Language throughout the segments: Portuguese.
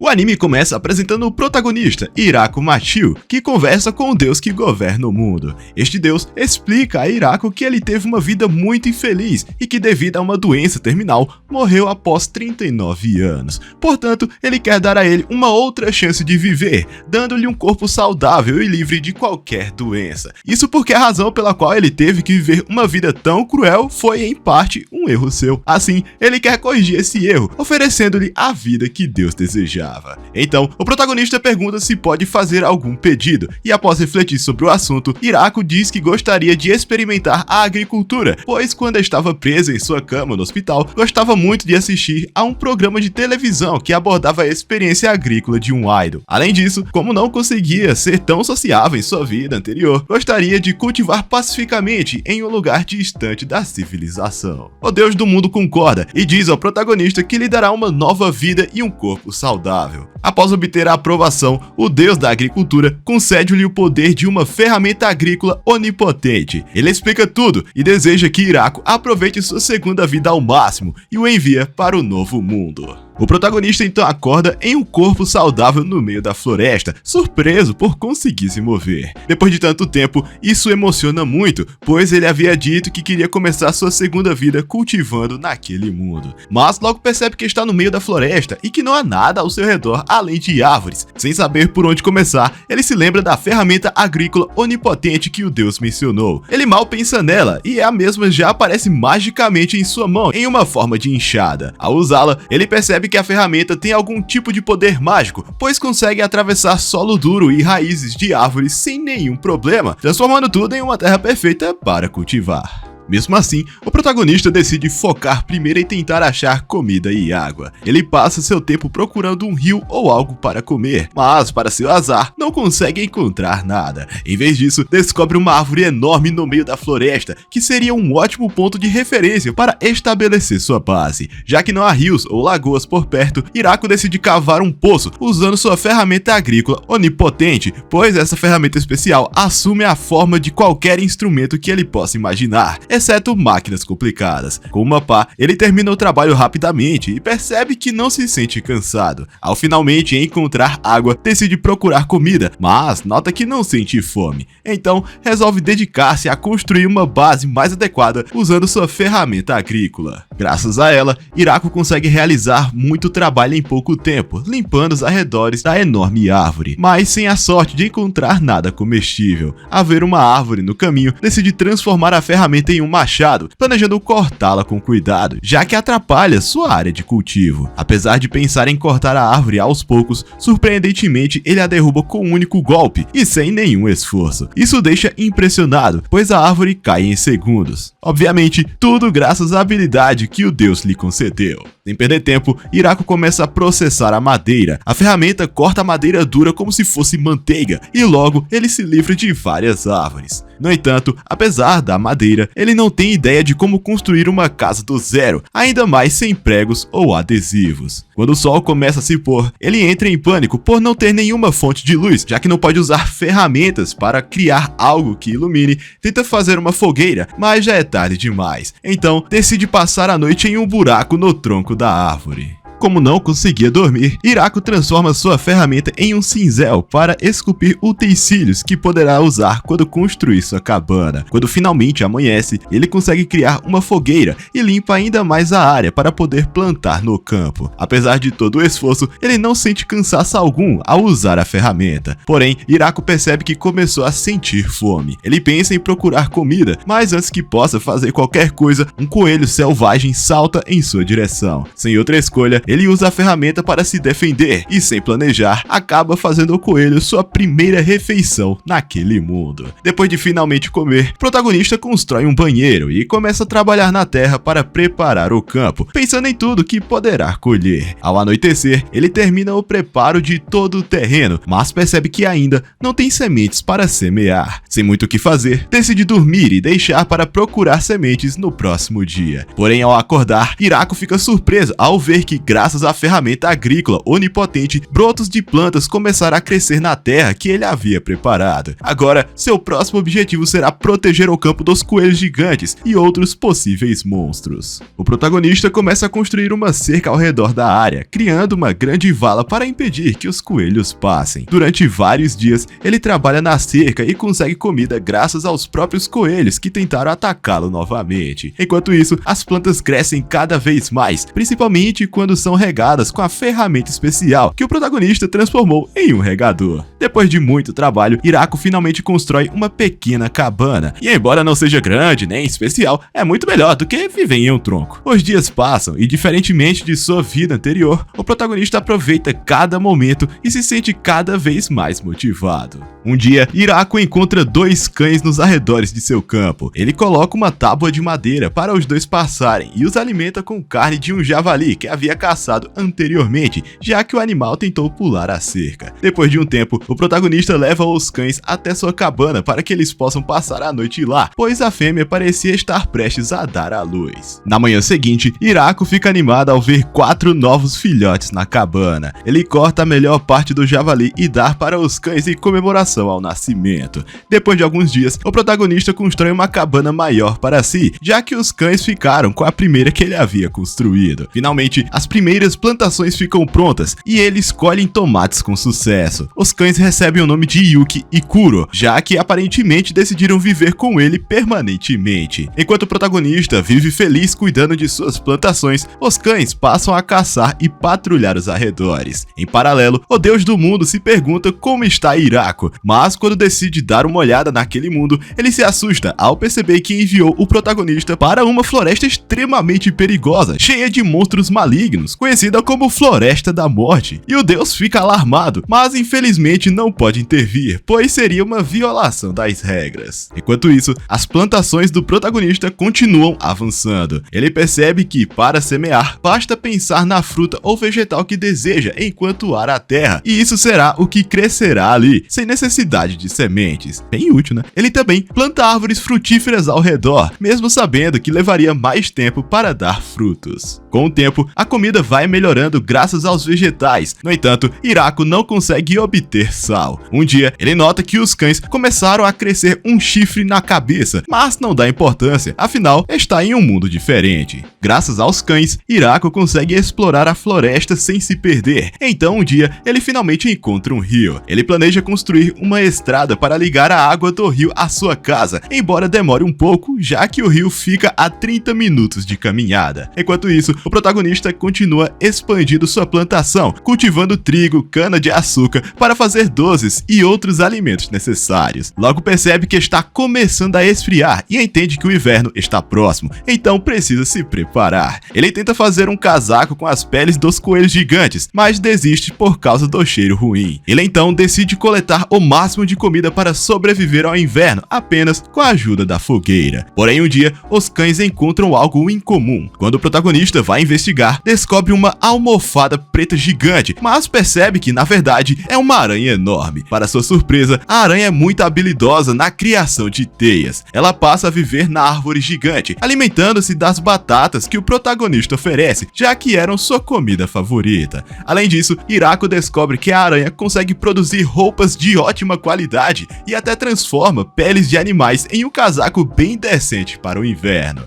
O anime começa apresentando o protagonista, Hirako Machio, que conversa com o deus que governa o mundo. Este deus explica a Hirako que ele teve uma vida muito infeliz e que, devido a uma doença terminal, morreu após 39 anos. Portanto, ele quer dar a ele uma outra chance de viver, dando-lhe um corpo saudável e livre de qualquer doença. Isso porque a razão pela qual ele teve que viver uma vida tão cruel foi, em parte, um erro seu. Assim, ele quer corrigir esse erro, oferecendo-lhe a vida que Deus desejava. Então, o protagonista pergunta se pode fazer algum pedido, e após refletir sobre o assunto, Hirako diz que gostaria de experimentar a agricultura, pois quando estava presa em sua cama no hospital, gostava muito de assistir a um programa de televisão que abordava a experiência agrícola de um idol. Além disso, como não conseguia ser tão sociável em sua vida anterior, gostaria de cultivar pacificamente em um lugar distante da civilização. O deus do mundo concorda e diz ao protagonista que lhe dará uma nova vida e um corpo saudável. Após obter a aprovação, o deus da agricultura concede-lhe o poder de uma ferramenta agrícola onipotente. Ele explica tudo e deseja que Hirako aproveite sua segunda vida ao máximo e o envia para o novo mundo. O protagonista então acorda em um corpo saudável no meio da floresta, surpreso por conseguir se mover. Depois de tanto tempo, isso emociona muito, pois ele havia dito que queria começar sua segunda vida cultivando naquele mundo. Mas logo percebe que está no meio da floresta e que não há nada ao seu redor além de árvores. Sem saber por onde começar, ele se lembra da ferramenta agrícola onipotente que o deus mencionou. Ele mal pensa nela e a mesma já aparece magicamente em sua mão, em uma forma de enxada. Ao usá-la, ele percebe que a ferramenta tem algum tipo de poder mágico, pois consegue atravessar solo duro e raízes de árvores sem nenhum problema, transformando tudo em uma terra perfeita para cultivar. Mesmo assim, o protagonista decide focar primeiro em tentar achar comida e água. Ele passa seu tempo procurando um rio ou algo para comer, mas, para seu azar, não consegue encontrar nada. Em vez disso, descobre uma árvore enorme no meio da floresta, que seria um ótimo ponto de referência para estabelecer sua base. Já que não há rios ou lagoas por perto, Hirako decide cavar um poço usando sua ferramenta agrícola onipotente, pois essa ferramenta especial assume a forma de qualquer instrumento que ele possa imaginar, exceto máquinas complicadas. Com uma pá, ele termina o trabalho rapidamente e percebe que não se sente cansado. Ao finalmente encontrar água, decide procurar comida, mas nota que não sente fome. Então, resolve dedicar-se a construir uma base mais adequada usando sua ferramenta agrícola. Graças a ela, Hirako consegue realizar muito trabalho em pouco tempo, limpando os arredores da enorme árvore, mas sem a sorte de encontrar nada comestível. Ao ver uma árvore no caminho, decide transformar a ferramenta em um machado, planejando cortá-la com cuidado, já que atrapalha sua área de cultivo. Apesar de pensar em cortar a árvore aos poucos, surpreendentemente ele a derruba com um único golpe e sem nenhum esforço. Isso o deixa impressionado, pois a árvore cai em segundos. Obviamente, tudo graças à habilidade que o deus lhe concedeu. Sem perder tempo, Hirako começa a processar a madeira. A ferramenta corta a madeira dura como se fosse manteiga e logo ele se livra de várias árvores. No entanto, apesar da madeira, ele não tem ideia de como construir uma casa do zero, ainda mais sem pregos ou adesivos. Quando o sol começa a se pôr, ele entra em pânico por não ter nenhuma fonte de luz, já que não pode usar ferramentas para criar algo que ilumine. Tenta fazer uma fogueira, mas já é tarde demais. Então, decide passar a noite em um buraco no tronco da árvore. Como não conseguia dormir, Hirako transforma sua ferramenta em um cinzel para esculpir utensílios que poderá usar quando construir sua cabana. Quando finalmente amanhece, ele consegue criar uma fogueira e limpa ainda mais a área para poder plantar no campo. Apesar de todo o esforço, ele não sente cansaço algum ao usar a ferramenta. Porém, Hirako percebe que começou a sentir fome. Ele pensa em procurar comida, mas antes que possa fazer qualquer coisa, um coelho selvagem salta em sua direção. Sem outra escolha, ele usa a ferramenta para se defender e, sem planejar, acaba fazendo o coelho sua primeira refeição naquele mundo. Depois de finalmente comer, o protagonista constrói um banheiro e começa a trabalhar na terra para preparar o campo, pensando em tudo que poderá colher. Ao anoitecer, ele termina o preparo de todo o terreno, mas percebe que ainda não tem sementes para semear. Sem muito o que fazer, decide dormir e deixar para procurar sementes no próximo dia. Porém, ao acordar, Hirako fica surpreso ao ver que, graças à ferramenta agrícola onipotente, brotos de plantas começaram a crescer na terra que ele havia preparado. Agora, seu próximo objetivo será proteger o campo dos coelhos gigantes e outros possíveis monstros. O protagonista começa a construir uma cerca ao redor da área, criando uma grande vala para impedir que os coelhos passem. Durante vários dias, ele trabalha na cerca e consegue comida graças aos próprios coelhos que tentaram atacá-lo novamente. Enquanto isso, as plantas crescem cada vez mais, principalmente quando são regadas com a ferramenta especial que o protagonista transformou em um regador. Depois de muito trabalho, Hiraku finalmente constrói uma pequena cabana, e embora não seja grande nem especial, é muito melhor do que viver em um tronco. Os dias passam e, diferentemente de sua vida anterior, o protagonista aproveita cada momento e se sente cada vez mais motivado. Um dia, Hiraku encontra dois cães nos arredores de seu campo. Ele coloca uma tábua de madeira para os dois passarem e os alimenta com carne de um javali que havia caçado anteriormente, já que o animal tentou pular a cerca. Depois de um tempo, o protagonista leva os cães até sua cabana para que eles possam passar a noite lá, pois a fêmea parecia estar prestes a dar à luz. Na manhã seguinte, Hiraku fica animado ao ver 4 novos filhotes na cabana. Ele corta a melhor parte do javali e dá para os cães em comemoração ao nascimento. Depois de alguns dias, o protagonista constrói uma cabana maior para si, já que os cães ficaram com a primeira que ele havia construído. Finalmente, as primeiras plantações ficam prontas e eles colhem tomates com sucesso. Os cães recebem o nome de Yuki e Kuro, já que aparentemente decidiram viver com ele permanentemente. Enquanto o protagonista vive feliz cuidando de suas plantações, os cães passam a caçar e patrulhar os arredores. Em paralelo, o deus do mundo se pergunta como está Hiraku, mas quando decide dar uma olhada naquele mundo, ele se assusta ao perceber que enviou o protagonista para uma floresta extremamente perigosa, cheia de monstros malignos, conhecida como Floresta da Morte. E o deus fica alarmado, mas infelizmente não pode intervir, pois seria uma violação das regras. Enquanto isso, as plantações do protagonista continuam avançando. Ele percebe que, para semear, basta pensar na fruta ou vegetal que deseja enquanto ara a terra, e isso será o que crescerá ali, sem necessidade de sementes. Bem útil, né? Ele também planta árvores frutíferas ao redor, mesmo sabendo que levaria mais tempo para dar frutos. Com o tempo, a comida vai melhorando graças aos vegetais. No entanto, Hiraku não consegue obter sal. Um dia, ele nota que os cães começaram a crescer um chifre na cabeça, mas não dá importância, afinal, está em um mundo diferente. Graças aos cães, Hiraku consegue explorar a floresta sem se perder. Então, um dia, ele finalmente encontra um rio. Ele planeja construir uma estrada para ligar a água do rio à sua casa, embora demore um pouco, já que o rio fica a 30 minutos de caminhada. Enquanto isso, o protagonista continua expandindo sua plantação, cultivando trigo, cana-de-açúcar para fazer doces e outros alimentos necessários. Logo percebe que está começando a esfriar e entende que o inverno está próximo, então precisa se preparar. Ele tenta fazer um casaco com as peles dos coelhos gigantes, mas desiste por causa do cheiro ruim. Ele então decide coletar o máximo de comida para sobreviver ao inverno, apenas com a ajuda da fogueira. Porém, um dia, os cães encontram algo incomum. Quando o protagonista vai investigar, descobre uma almofada preta gigante, mas percebe que, na verdade, é uma aranha enorme. Para sua surpresa, a aranha é muito habilidosa na criação de teias. Ela passa a viver na árvore gigante, alimentando-se das batatas que o protagonista oferece, já que eram sua comida favorita. Além disso, Hiraku descobre que a aranha consegue produzir roupas de ótima qualidade e até transforma peles de animais em um casaco bem decente para o inverno.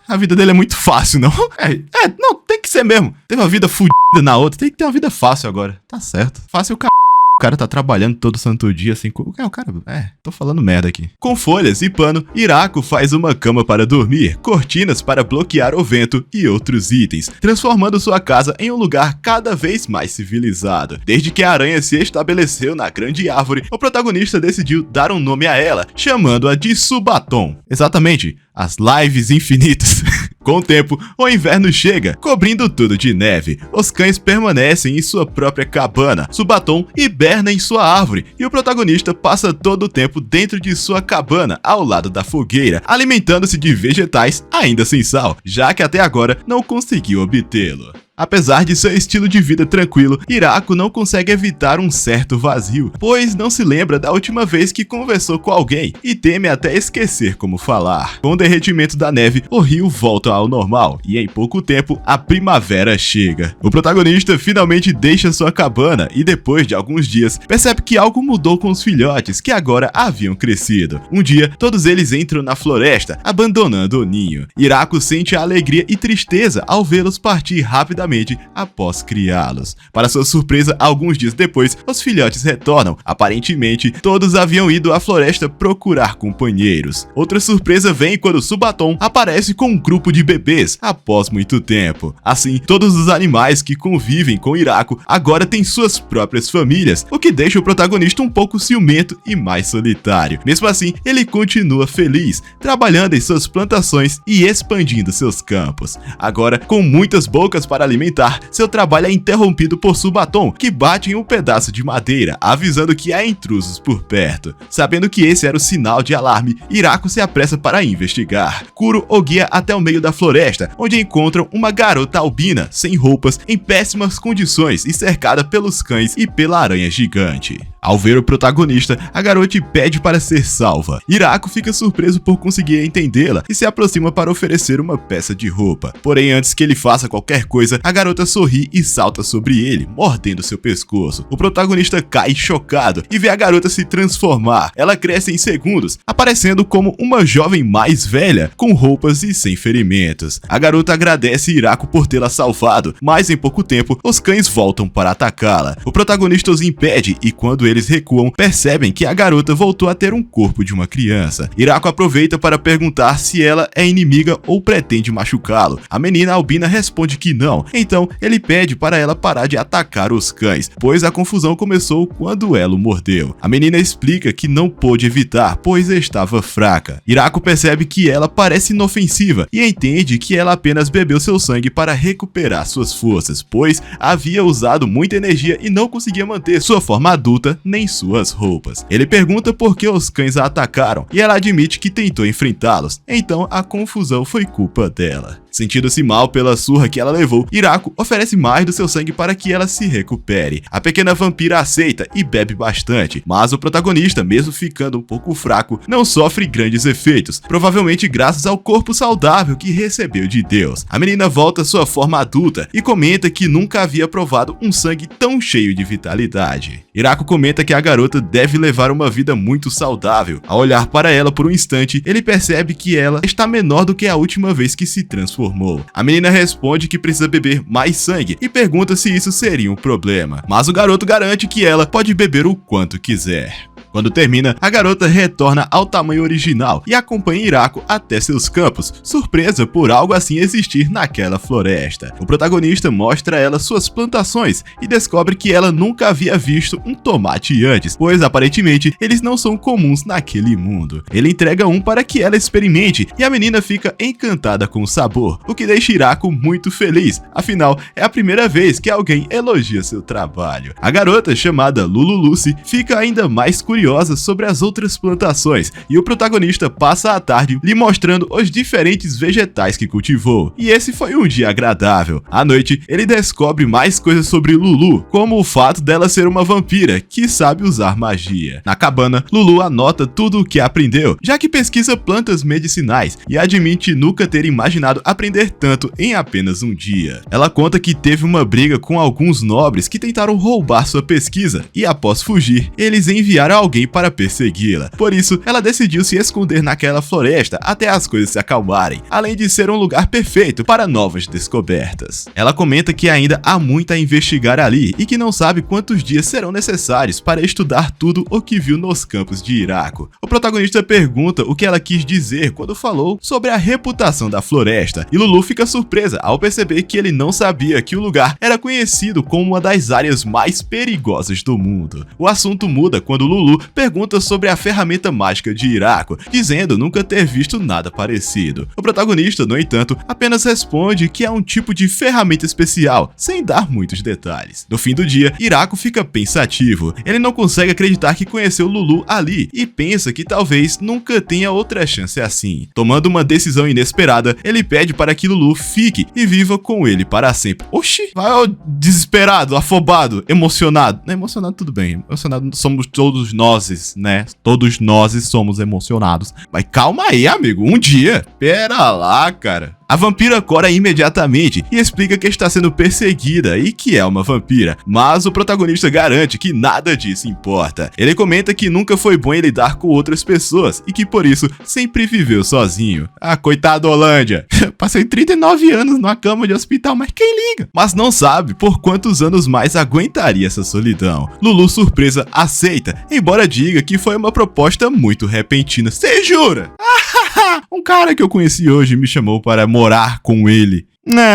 A vida dele é muito fácil, não? Não, tem que ser mesmo. Teve uma vida fudida na outra, tem que ter uma vida fácil agora. Tá certo. Fácil o cara tá trabalhando todo santo dia, assim, tô falando merda aqui. Com folhas e pano, Hiraku faz uma cama para dormir, cortinas para bloquear o vento e outros itens, transformando sua casa em um lugar cada vez mais civilizado. Desde que a aranha se estabeleceu na grande árvore, o protagonista decidiu dar um nome a ela, chamando-a de Subatom. Exatamente, as lives infinitas. Com o tempo, o inverno chega, cobrindo tudo de neve. Os cães permanecem em sua própria cabana. Subatom hiberna em sua árvore e o protagonista passa todo o tempo dentro de sua cabana, ao lado da fogueira, alimentando-se de vegetais ainda sem sal, já que até agora não conseguiu obtê-lo. Apesar de seu estilo de vida tranquilo, Hirako não consegue evitar um certo vazio, pois não se lembra da última vez que conversou com alguém e teme até esquecer como falar. Com o derretimento da neve, o rio volta ao normal e em pouco tempo a primavera chega. O protagonista finalmente deixa sua cabana e depois de alguns dias percebe que algo mudou com os filhotes que agora haviam crescido. Um dia, todos eles entram na floresta, abandonando o ninho. Hirako sente a alegria e tristeza ao vê-los partir rapidamente após criá-los. Para sua surpresa, alguns dias depois, os filhotes retornam. Aparentemente, todos haviam ido à floresta procurar companheiros. Outra surpresa vem quando Subaton aparece com um grupo de bebês após muito tempo. Assim, todos os animais que convivem com Hirako agora têm suas próprias famílias, o que deixa o protagonista um pouco ciumento e mais solitário. Mesmo assim, ele continua feliz, trabalhando em suas plantações e expandindo seus campos. Agora, com muitas bocas para alimentar, seu trabalho é interrompido por Subaton, que bate em um pedaço de madeira, avisando que há intrusos por perto. Sabendo que esse era o sinal de alarme, Hirako se apressa para investigar. Kuro o guia até o meio da floresta, onde encontram uma garota albina, sem roupas, em péssimas condições e cercada pelos cães e pela aranha gigante. Ao ver o protagonista, a garota pede para ser salva. Hirako fica surpreso por conseguir entendê-la e se aproxima para oferecer uma peça de roupa. Porém, antes que ele faça qualquer coisa, a garota sorri e salta sobre ele, mordendo seu pescoço. O protagonista cai chocado e vê a garota se transformar. Ela cresce em segundos, aparecendo como uma jovem mais velha, com roupas e sem ferimentos. A garota agradece Hirako por tê-la salvado, mas em pouco tempo, os cães voltam para atacá-la. O protagonista os impede e quando eles recuam, percebem que a garota voltou a ter um corpo de uma criança. Hirako aproveita para perguntar se ela é inimiga ou pretende machucá-lo. A menina albina responde que não, então ele pede para ela parar de atacar os cães, pois a confusão começou quando ela o mordeu. A menina explica que não pôde evitar, pois estava fraca. Hirako percebe que ela parece inofensiva e entende que ela apenas bebeu seu sangue para recuperar suas forças, pois havia usado muita energia e não conseguia manter sua forma adulta nem suas roupas. Ele pergunta por que os cães a atacaram e ela admite que tentou enfrentá-los, então a confusão foi culpa dela. Sentindo-se mal pela surra que ela levou, Hirako oferece mais do seu sangue para que ela se recupere. A pequena vampira aceita e bebe bastante, mas o protagonista, mesmo ficando um pouco fraco, não sofre grandes efeitos, provavelmente graças ao corpo saudável que recebeu de Deus. A menina volta à sua forma adulta e comenta que nunca havia provado um sangue tão cheio de vitalidade. Hirako comenta que a garota deve levar uma vida muito saudável. Ao olhar para ela por um instante, ele percebe que ela está menor do que a última vez que se transformou. A menina responde que precisa beber mais sangue e pergunta se isso seria um problema, mas o garoto garante que ela pode beber o quanto quiser. Quando termina, a garota retorna ao tamanho original e acompanha Hirako até seus campos, surpresa por algo assim existir naquela floresta. O protagonista mostra a ela suas plantações e descobre que ela nunca havia visto um tomate antes, pois aparentemente eles não são comuns naquele mundo. Ele entrega um para que ela experimente e a menina fica encantada com o sabor, o que deixa Hirako muito feliz, afinal é a primeira vez que alguém elogia seu trabalho. A garota, chamada Lulu Lucy, fica ainda mais curiosa sobre as outras plantações e o protagonista passa a tarde lhe mostrando os diferentes vegetais que cultivou. E esse foi um dia agradável. À noite, ele descobre mais coisas sobre Lulu, como o fato dela ser uma vampira que sabe usar magia. Na cabana, Lulu anota tudo o que aprendeu, já que pesquisa plantas medicinais e admite nunca ter imaginado aprender tanto em apenas um dia. Ela conta que teve uma briga com alguns nobres que tentaram roubar sua pesquisa e após fugir, eles enviaram alguém para persegui-la. Por isso, ela decidiu se esconder naquela floresta até as coisas se acalmarem, além de ser um lugar perfeito para novas descobertas. Ela comenta que ainda há muito a investigar ali e que não sabe quantos dias serão necessários para estudar tudo o que viu nos campos de Hirako. O protagonista pergunta o que ela quis dizer quando falou sobre a reputação da floresta, e Lulu fica surpresa ao perceber que ele não sabia que o lugar era conhecido como uma das áreas mais perigosas do mundo. O assunto muda quando Lulu pergunta sobre a ferramenta mágica de Hirako, dizendo nunca ter visto nada parecido. O protagonista, no entanto, apenas responde que é um tipo de ferramenta especial, sem dar muitos detalhes. No fim do dia, Hirako fica pensativo. Ele não consegue acreditar que conheceu Lulu ali e pensa que talvez nunca tenha outra chance assim. Tomando uma decisão inesperada, ele pede para que Lulu fique e viva com ele para sempre. Oxi, vai ó, desesperado, afobado, emocionado. Não, emocionado tudo bem, emocionado somos todos nós, né? Todos nós somos emocionados. Mas calma aí, amigo, um dia. Pera lá, cara. A vampira cora imediatamente e explica que está sendo perseguida e que é uma vampira, mas o protagonista garante que nada disso importa. Ele comenta que nunca foi bom em lidar com outras pessoas e que por isso sempre viveu sozinho. Ah, coitado Holândia, passei 39 anos numa cama de hospital, mas quem liga? Mas não sabe por quantos anos mais aguentaria essa solidão. Lulu, surpresa, aceita, embora diga que foi uma proposta muito repentina. Cê jura? Um cara que eu conheci hoje me chamou para morar com ele.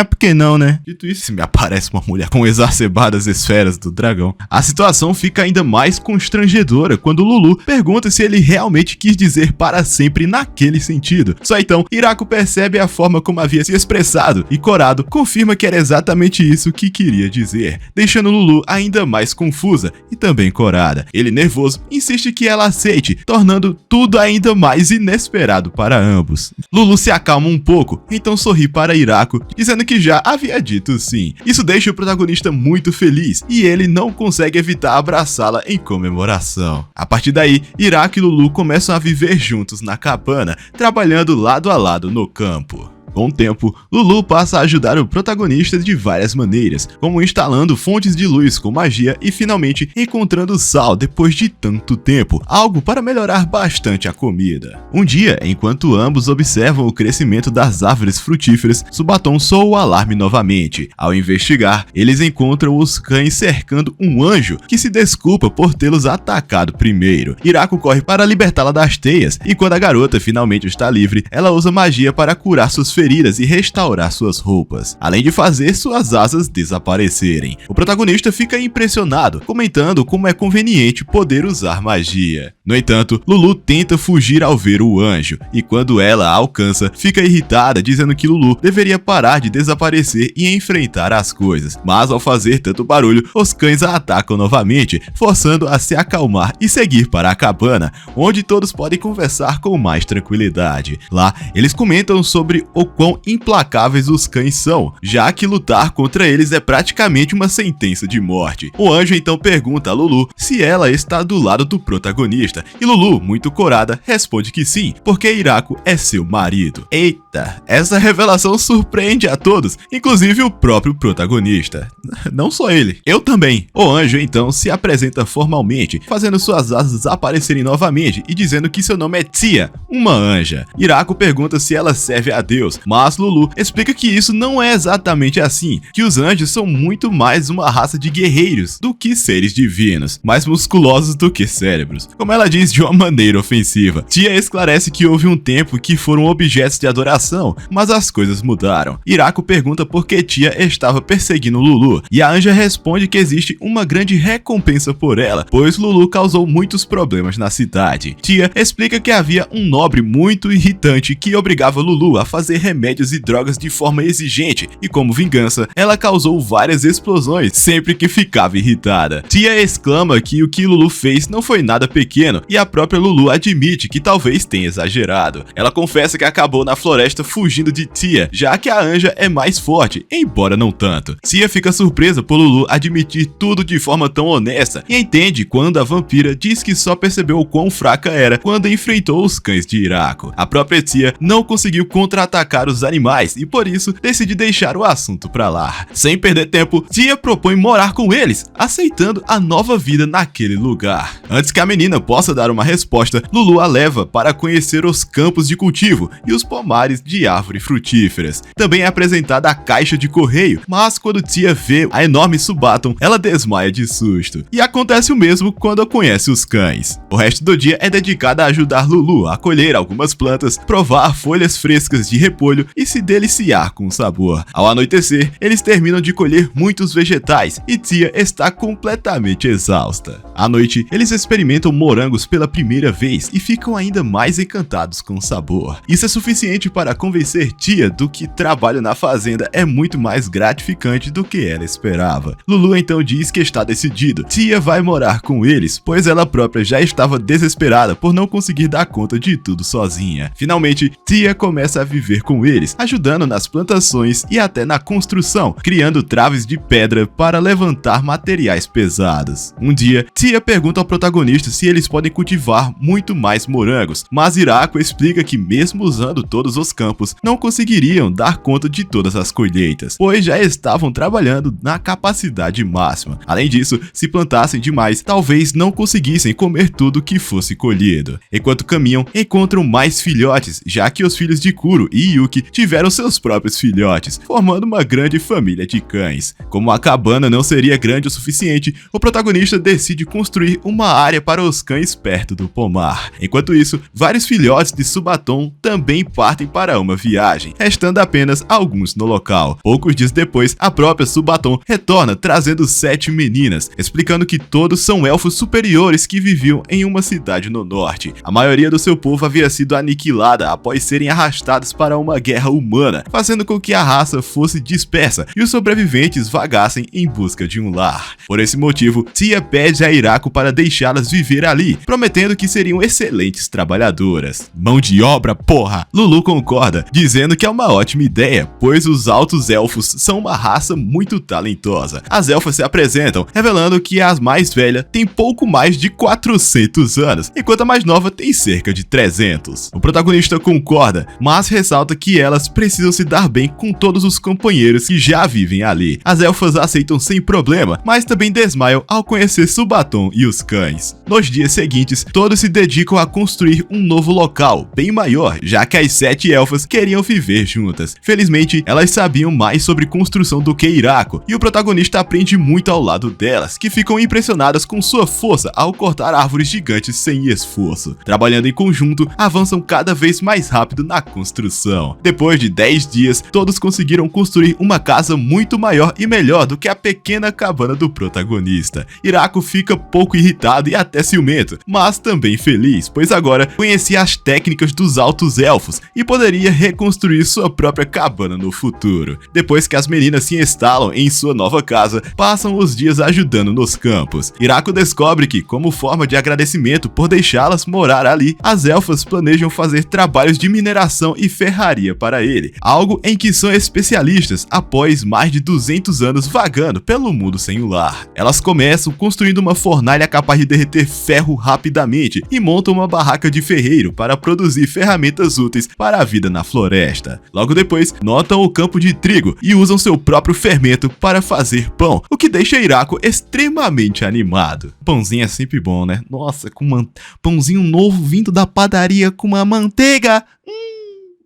Por que não, né? Dito isso, se me aparece uma mulher com exacerbadas esferas do dragão. A situação fica ainda mais constrangedora quando Lulu pergunta se ele realmente quis dizer para sempre naquele sentido. Só então, Hirako percebe a forma como havia se expressado e Corado confirma que era exatamente isso que queria dizer, deixando Lulu ainda mais confusa e também corada. Ele, nervoso, insiste que ela aceite, tornando tudo ainda mais inesperado para ambos. Lulu se acalma um pouco, então sorri para Hirako, dizendo que já havia dito sim. Isso deixa o protagonista muito feliz e ele não consegue evitar abraçá-la em comemoração. A partir daí, Hirako e Lulu começam a viver juntos na cabana, trabalhando lado a lado no campo. Com o tempo, Lulu passa a ajudar o protagonista de várias maneiras, como instalando fontes de luz com magia e finalmente encontrando sal depois de tanto tempo, algo para melhorar bastante a comida. Um dia, enquanto ambos observam o crescimento das árvores frutíferas, Subatom soa o alarme novamente. Ao investigar, eles encontram os cães cercando um anjo que se desculpa por tê-los atacado primeiro. Hirako corre para libertá-la das teias e quando a garota finalmente está livre, ela usa magia para curar suas feridas e restaurar suas roupas, além de fazer suas asas desaparecerem. O protagonista fica impressionado, comentando como é conveniente poder usar magia. No entanto, Lulu tenta fugir ao ver o anjo, e quando ela a alcança, fica irritada, dizendo que Lulu deveria parar de desaparecer e enfrentar as coisas. Mas ao fazer tanto barulho, os cães a atacam novamente, forçando a se acalmar e seguir para a cabana, onde todos podem conversar com mais tranquilidade. Lá, eles comentam sobre o quão implacáveis os cães são, já que lutar contra eles é praticamente uma sentença de morte. O anjo então pergunta a Lulu se ela está do lado do protagonista, e Lulu, muito corada, responde que sim, porque Hirako é seu marido. Eita, essa revelação surpreende a todos, inclusive o próprio protagonista. Não só ele, eu também. O anjo então se apresenta formalmente, fazendo suas asas aparecerem novamente e dizendo que seu nome é Tia, uma anja. Hirako pergunta se ela serve a Deus, mas Lulu explica que isso não é exatamente assim, que os anjos são muito mais uma raça de guerreiros do que seres divinos, mais musculosos do que cérebros, como ela diz de uma maneira ofensiva. Tia esclarece que houve um tempo que foram objetos de adoração, mas as coisas mudaram. Hirako pergunta por que Tia estava perseguindo Lulu, e a anja responde que existe uma grande recompensa por ela, pois Lulu causou muitos problemas na cidade. Tia explica que havia um nobre muito irritante que obrigava Lulu a fazer remédios e drogas de forma exigente, e como vingança, ela causou várias explosões sempre que ficava irritada. Tia exclama que o que Lulu fez não foi nada pequeno, e a própria Lulu admite que talvez tenha exagerado. Ela confessa que acabou na floresta fugindo de Tia, já que a anja é mais forte, embora não tanto. Tia fica surpresa por Lulu admitir tudo de forma tão honesta, e entende quando a vampira diz que só percebeu o quão fraca era quando enfrentou os cães de Hirako. A própria Tia não conseguiu contra-atacar os animais e por isso decide deixar o assunto pra lá. Sem perder tempo, Tia propõe morar com eles, aceitando a nova vida naquele lugar. Antes que a menina possa dar uma resposta, Lulu a leva para conhecer os campos de cultivo e os pomares galhos de árvores frutíferas. Também é apresentada a caixa de correio, mas quando Tia vê a enorme Subaton, ela desmaia de susto. E acontece o mesmo quando conhece os cães. O resto do dia é dedicado a ajudar Lulu a colher algumas plantas, provar folhas frescas de repolho e se deliciar com o sabor. Ao anoitecer, eles terminam de colher muitos vegetais e Tia está completamente exausta. À noite, eles experimentam morangos pela primeira vez e ficam ainda mais encantados com o sabor. Isso é suficiente para convencer Tia do que trabalho na fazenda é muito mais gratificante do que ela esperava. Lulu então diz que está decidido. Tia vai morar com eles, pois ela própria já estava desesperada por não conseguir dar conta de tudo sozinha. Finalmente, Tia começa a viver com eles, ajudando nas plantações e até na construção, criando traves de pedra para levantar materiais pesados. Um dia, Tia pergunta ao protagonista se eles podem cultivar muito mais morangos, mas Hiraku explica que mesmo usando todos os campos, não conseguiriam dar conta de todas as colheitas, pois já estavam trabalhando na capacidade máxima. Além disso, se plantassem demais, talvez não conseguissem comer tudo que fosse colhido. Enquanto caminham, encontram mais filhotes, já que os filhos de Kuro e Yuki tiveram seus próprios filhotes, formando uma grande família de cães. Como a cabana não seria grande o suficiente, o protagonista decide construir uma área para os cães perto do pomar. Enquanto isso, vários filhotes de Subaton também partem para uma viagem, restando apenas alguns no local. Poucos dias depois, a própria Subaton retorna trazendo 7 meninas, explicando que todos são elfos superiores que viviam em uma cidade no norte. A maioria do seu povo havia sido aniquilada após serem arrastados para uma guerra humana, fazendo com que a raça fosse dispersa e os sobreviventes vagassem em busca de um lar. Por esse motivo, Tia pede a Hiraku para deixá-las viver ali, prometendo que seriam excelentes trabalhadoras. Mão de obra, porra! Lulu concorda, dizendo que é uma ótima ideia, pois os altos elfos são uma raça muito talentosa. As elfas se apresentam, revelando que a mais velha tem pouco mais de 400 anos, enquanto a mais nova tem cerca de 300. O protagonista concorda, mas ressalta que elas precisam se dar bem com todos os companheiros que já vivem ali. As elfas aceitam sem problema, mas também desmaiam ao conhecer Subaton e os cães. Nos dias seguintes, todos se dedicam a construir um novo local, bem maior, já que as 7 elfas queriam viver juntas. Felizmente, elas sabiam mais sobre construção do que Hiraku, e o protagonista aprende muito ao lado delas, que ficam impressionadas com sua força ao cortar árvores gigantes sem esforço. Trabalhando em conjunto, avançam cada vez mais rápido na construção. Depois de 10 dias, todos conseguiram construir uma casa muito maior e melhor do que a pequena cabana do protagonista. Hiraku fica pouco irritado e até ciumento, mas também feliz, pois agora conhecia as técnicas dos altos elfos e poderia reconstruir sua própria cabana no futuro. Depois que as meninas se instalam em sua nova casa, passam os dias ajudando nos campos. Hiraku descobre que, como forma de agradecimento por deixá-las morar ali, as elfas planejam fazer trabalhos de mineração e ferraria para ele, algo em que são especialistas após mais de 200 anos vagando pelo mundo sem o lar. Elas começam construindo uma fornalha capaz de derreter ferro rapidamente e montam uma barraca de ferreiro para produzir ferramentas úteis para a vida na floresta. Logo depois, notam o campo de trigo e usam seu próprio fermento para fazer pão, o que deixa Hiraku extremamente animado. Pãozinho é sempre bom, né? Nossa, com pãozinho novo vindo da padaria com uma manteiga.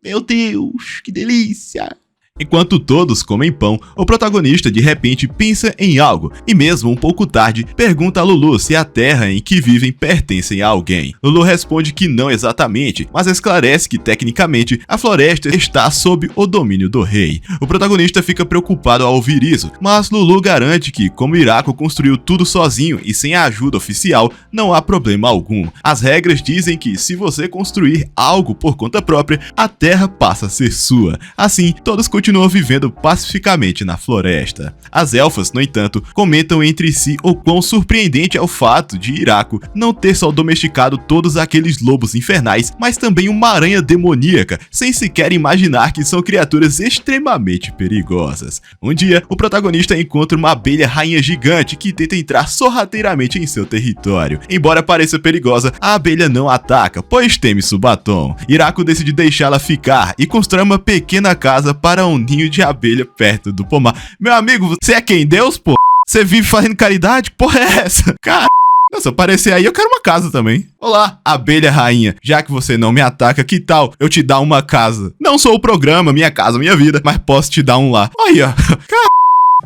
Meu Deus, que delícia! Enquanto todos comem pão, o protagonista de repente pensa em algo e mesmo um pouco tarde pergunta a Lulu se a terra em que vivem pertence a alguém. Lulu responde que não exatamente, mas esclarece que tecnicamente a floresta está sob o domínio do rei. O protagonista fica preocupado ao ouvir isso, mas Lulu garante que, como Hiraku construiu tudo sozinho e sem a ajuda oficial, não há problema algum. As regras dizem que se você construir algo por conta própria, a terra passa a ser sua. Assim, todos continuam vivendo pacificamente na floresta. As elfas, no entanto, comentam entre si o quão surpreendente é o fato de Hiraku não ter só domesticado todos aqueles lobos infernais, mas também uma aranha demoníaca, sem sequer imaginar que são criaturas extremamente perigosas. Um dia, o protagonista encontra uma abelha rainha gigante que tenta entrar sorrateiramente em seu território. Embora pareça perigosa, a abelha não ataca, pois teme Subaton. Hiraku decide deixá-la ficar e constrói uma pequena casa para um ninho de abelha perto do pomar. Meu amigo, você é quem? Deus, pô? Você vive fazendo caridade? Que porra é essa? Cara... Nossa, aparecer aí eu quero uma casa também. Olá, abelha rainha, já que você não me ataca, que tal eu te dar uma casa? Não sou o programa Minha Casa Minha Vida, mas posso te dar um lá. Aí, ó.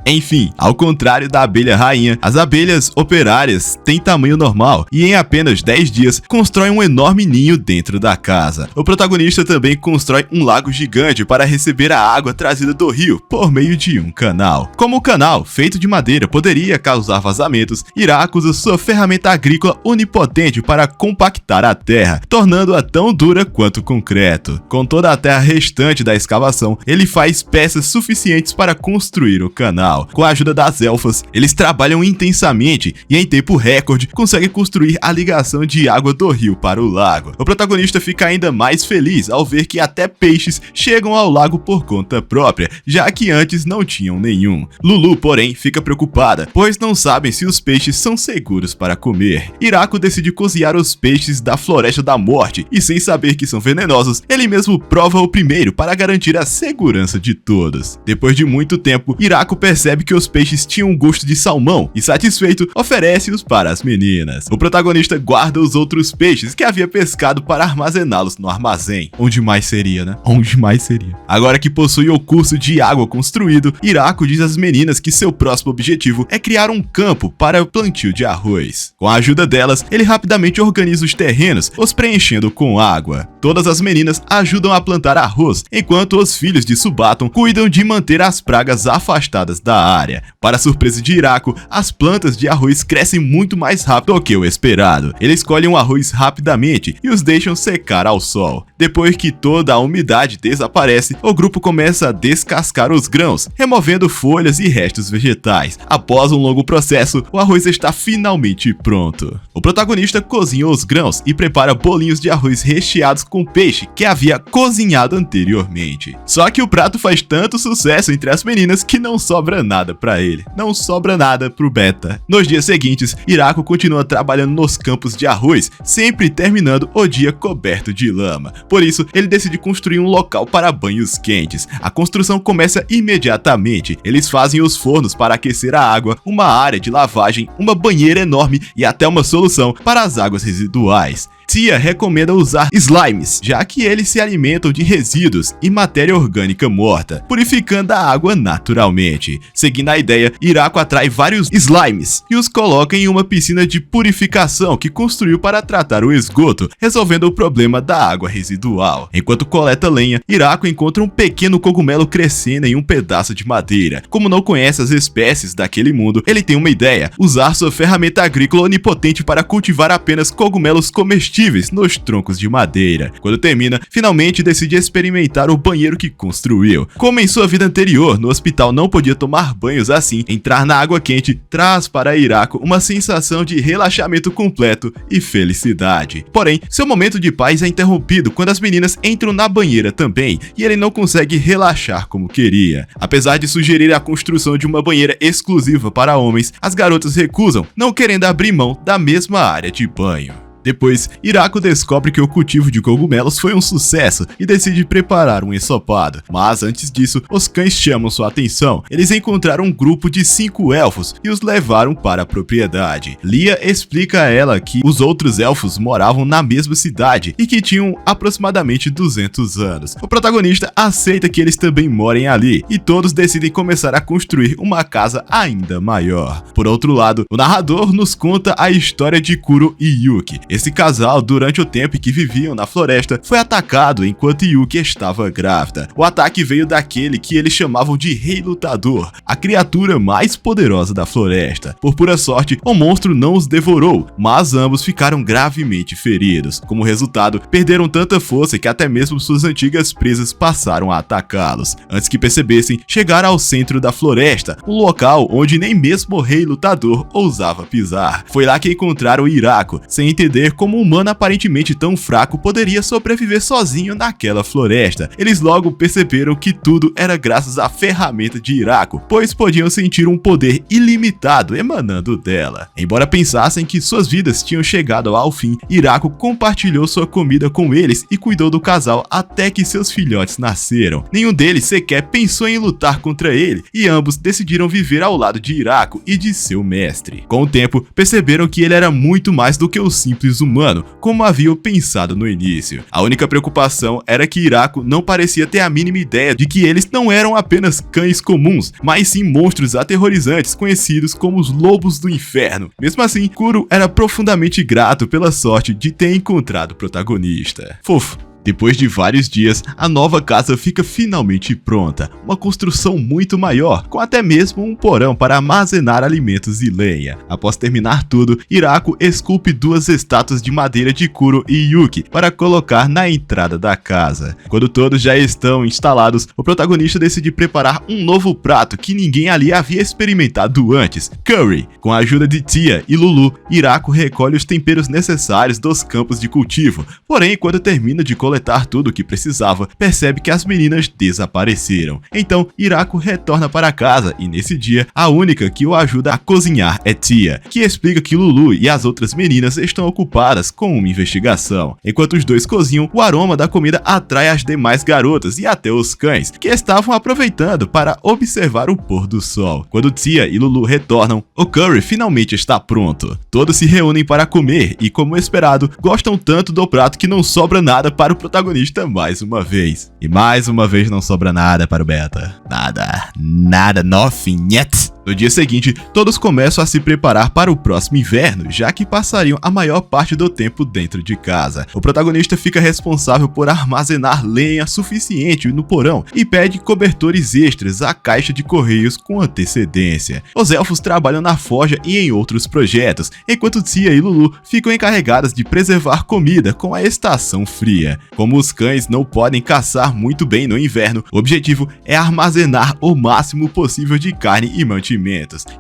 Enfim, ao contrário da abelha rainha, as abelhas operárias têm tamanho normal e em apenas 10 dias constroem um enorme ninho dentro da casa. O protagonista também constrói um lago gigante para receber a água trazida do rio por meio de um canal. Como o canal, feito de madeira, poderia causar vazamentos, Hiraku usa sua ferramenta agrícola onipotente para compactar a terra, tornando-a tão dura quanto concreto. Com toda a terra restante da escavação, ele faz peças suficientes para construir o canal. Com a ajuda das elfas, eles trabalham intensamente e em tempo recorde conseguem construir a ligação de água do rio para o lago. O protagonista fica ainda mais feliz ao ver que até peixes chegam ao lago por conta própria, já que antes não tinham nenhum. Lulu, porém, fica preocupada, pois não sabem se os peixes são seguros para comer. Hiraku decide cozinhar os peixes da Floresta da Morte e, sem saber que são venenosos, ele mesmo prova o primeiro para garantir a segurança de todos. Depois de muito tempo, Hiraku percebe que os peixes tinham um gosto de salmão e, satisfeito, oferece-os para as meninas. O protagonista guarda os outros peixes que havia pescado para armazená-los no armazém. Onde mais seria, né? Onde mais seria? Agora que possui o curso de água construído, Hiraku diz às meninas que seu próximo objetivo é criar um campo para o plantio de arroz. Com a ajuda delas, ele rapidamente organiza os terrenos, os preenchendo com água. Todas as meninas ajudam a plantar arroz, enquanto os filhos de Subaton cuidam de manter as pragas afastadas da área. Para surpresa de Hiraku, as plantas de arroz crescem muito mais rápido do que o esperado. Eles colhem o arroz rapidamente e os deixam secar ao sol. Depois que toda a umidade desaparece, o grupo começa a descascar os grãos, removendo folhas e restos vegetais. Após um longo processo, o arroz está finalmente pronto. O protagonista cozinha os grãos e prepara bolinhos de arroz recheados com peixe que havia cozinhado anteriormente. Só que o prato faz tanto sucesso entre as meninas que não sobra nada pra ele. Não sobra nada pro Beta. Nos dias seguintes, Hiraku continua trabalhando nos campos de arroz, sempre terminando o dia coberto de lama. Por isso, ele decide construir um local para banhos quentes. A construção começa imediatamente. Eles fazem os fornos para aquecer a água, uma área de lavagem, uma banheira enorme e até uma solução para as águas residuais. Tia recomenda usar slimes, já que eles se alimentam de resíduos e matéria orgânica morta, purificando a água naturalmente. Seguindo a ideia, Hiraku atrai vários slimes e os coloca em uma piscina de purificação que construiu para tratar o esgoto, resolvendo o problema da água residual. Enquanto coleta lenha, Hiraku encontra um pequeno cogumelo crescendo em um pedaço de madeira. Como não conhece as espécies daquele mundo, ele tem uma ideia: usar sua ferramenta agrícola onipotente para cultivar apenas cogumelos comestíveis nos troncos de madeira. Quando termina, finalmente decide experimentar o banheiro que construiu. Como em sua vida anterior, no hospital não podia tomar banhos assim, entrar na água quente traz para Hiraku uma sensação de relaxamento completo e felicidade. Porém, seu momento de paz é interrompido quando as meninas entram na banheira também, e ele não consegue relaxar como queria. Apesar de sugerir a construção de uma banheira exclusiva para homens, as garotas recusam, não querendo abrir mão da mesma área de banho. Depois, Hiraku descobre que o cultivo de cogumelos foi um sucesso e decide preparar um ensopado. Mas antes disso, os cães chamam sua atenção. Eles encontraram um grupo de 5 elfos e os levaram para a propriedade. Lia explica a ela que os outros elfos moravam na mesma cidade e que tinham aproximadamente 200 anos. O protagonista aceita que eles também morem ali e todos decidem começar a construir uma casa ainda maior. Por outro lado, o narrador nos conta a história de Kuro e Yuki. Esse casal, durante o tempo em que viviam na floresta, foi atacado enquanto Yuki estava grávida. O ataque veio daquele que eles chamavam de Rei Lutador, a criatura mais poderosa da floresta. Por pura sorte, o monstro não os devorou, mas ambos ficaram gravemente feridos. Como resultado, perderam tanta força que até mesmo suas antigas presas passaram a atacá-los. Antes que percebessem, chegaram ao centro da floresta, um local onde nem mesmo o Rei Lutador ousava pisar. Foi lá que encontraram Hiraku. Sem entender ver como um humano aparentemente tão fraco poderia sobreviver sozinho naquela floresta. Eles logo perceberam que tudo era graças à ferramenta de Hirako, pois podiam sentir um poder ilimitado emanando dela. Embora pensassem que suas vidas tinham chegado ao fim, Hirako compartilhou sua comida com eles e cuidou do casal até que seus filhotes nasceram. Nenhum deles sequer pensou em lutar contra ele, e ambos decidiram viver ao lado de Hirako e de seu mestre. Com o tempo, perceberam que ele era muito mais do que o simples humano, como haviam pensado no início. A única preocupação era que Hirako não parecia ter a mínima ideia de que eles não eram apenas cães comuns, mas sim monstros aterrorizantes conhecidos como os lobos do inferno. Mesmo assim, Kuro era profundamente grato pela sorte de ter encontrado o protagonista. Fofo. Depois de vários dias, a nova casa fica finalmente pronta, uma construção muito maior, com até mesmo um porão para armazenar alimentos e lenha. Após terminar tudo, Hirako esculpe 2 estátuas de madeira de Kuro e Yuki para colocar na entrada da casa. Quando todos já estão instalados, o protagonista decide preparar um novo prato que ninguém ali havia experimentado antes, curry. Com a ajuda de Tia e Lulu, Hirako recolhe os temperos necessários dos campos de cultivo, porém quando termina de coletar tudo o que precisava, percebe que as meninas desapareceram. Então, Hirako retorna para casa e nesse dia, a única que o ajuda a cozinhar é Tia, que explica que Lulu e as outras meninas estão ocupadas com uma investigação. Enquanto os dois cozinham, o aroma da comida atrai as demais garotas e até os cães, que estavam aproveitando para observar o pôr do sol. Quando Tia e Lulu retornam, o curry finalmente está pronto. Todos se reúnem para comer e, como esperado, gostam tanto do prato que não sobra nada para o protagonista mais uma vez. E mais uma vez não sobra nada para o Beta. Nada, nothing yet. No dia seguinte, todos começam a se preparar para o próximo inverno, já que passariam a maior parte do tempo dentro de casa. O protagonista fica responsável por armazenar lenha suficiente no porão e pede cobertores extras à caixa de correios com antecedência. Os elfos trabalham na forja e em outros projetos, enquanto Tia e Lulu ficam encarregadas de preservar comida com a estação fria. Como os cães não podem caçar muito bem no inverno, o objetivo é armazenar o máximo possível de carne e mantimentos.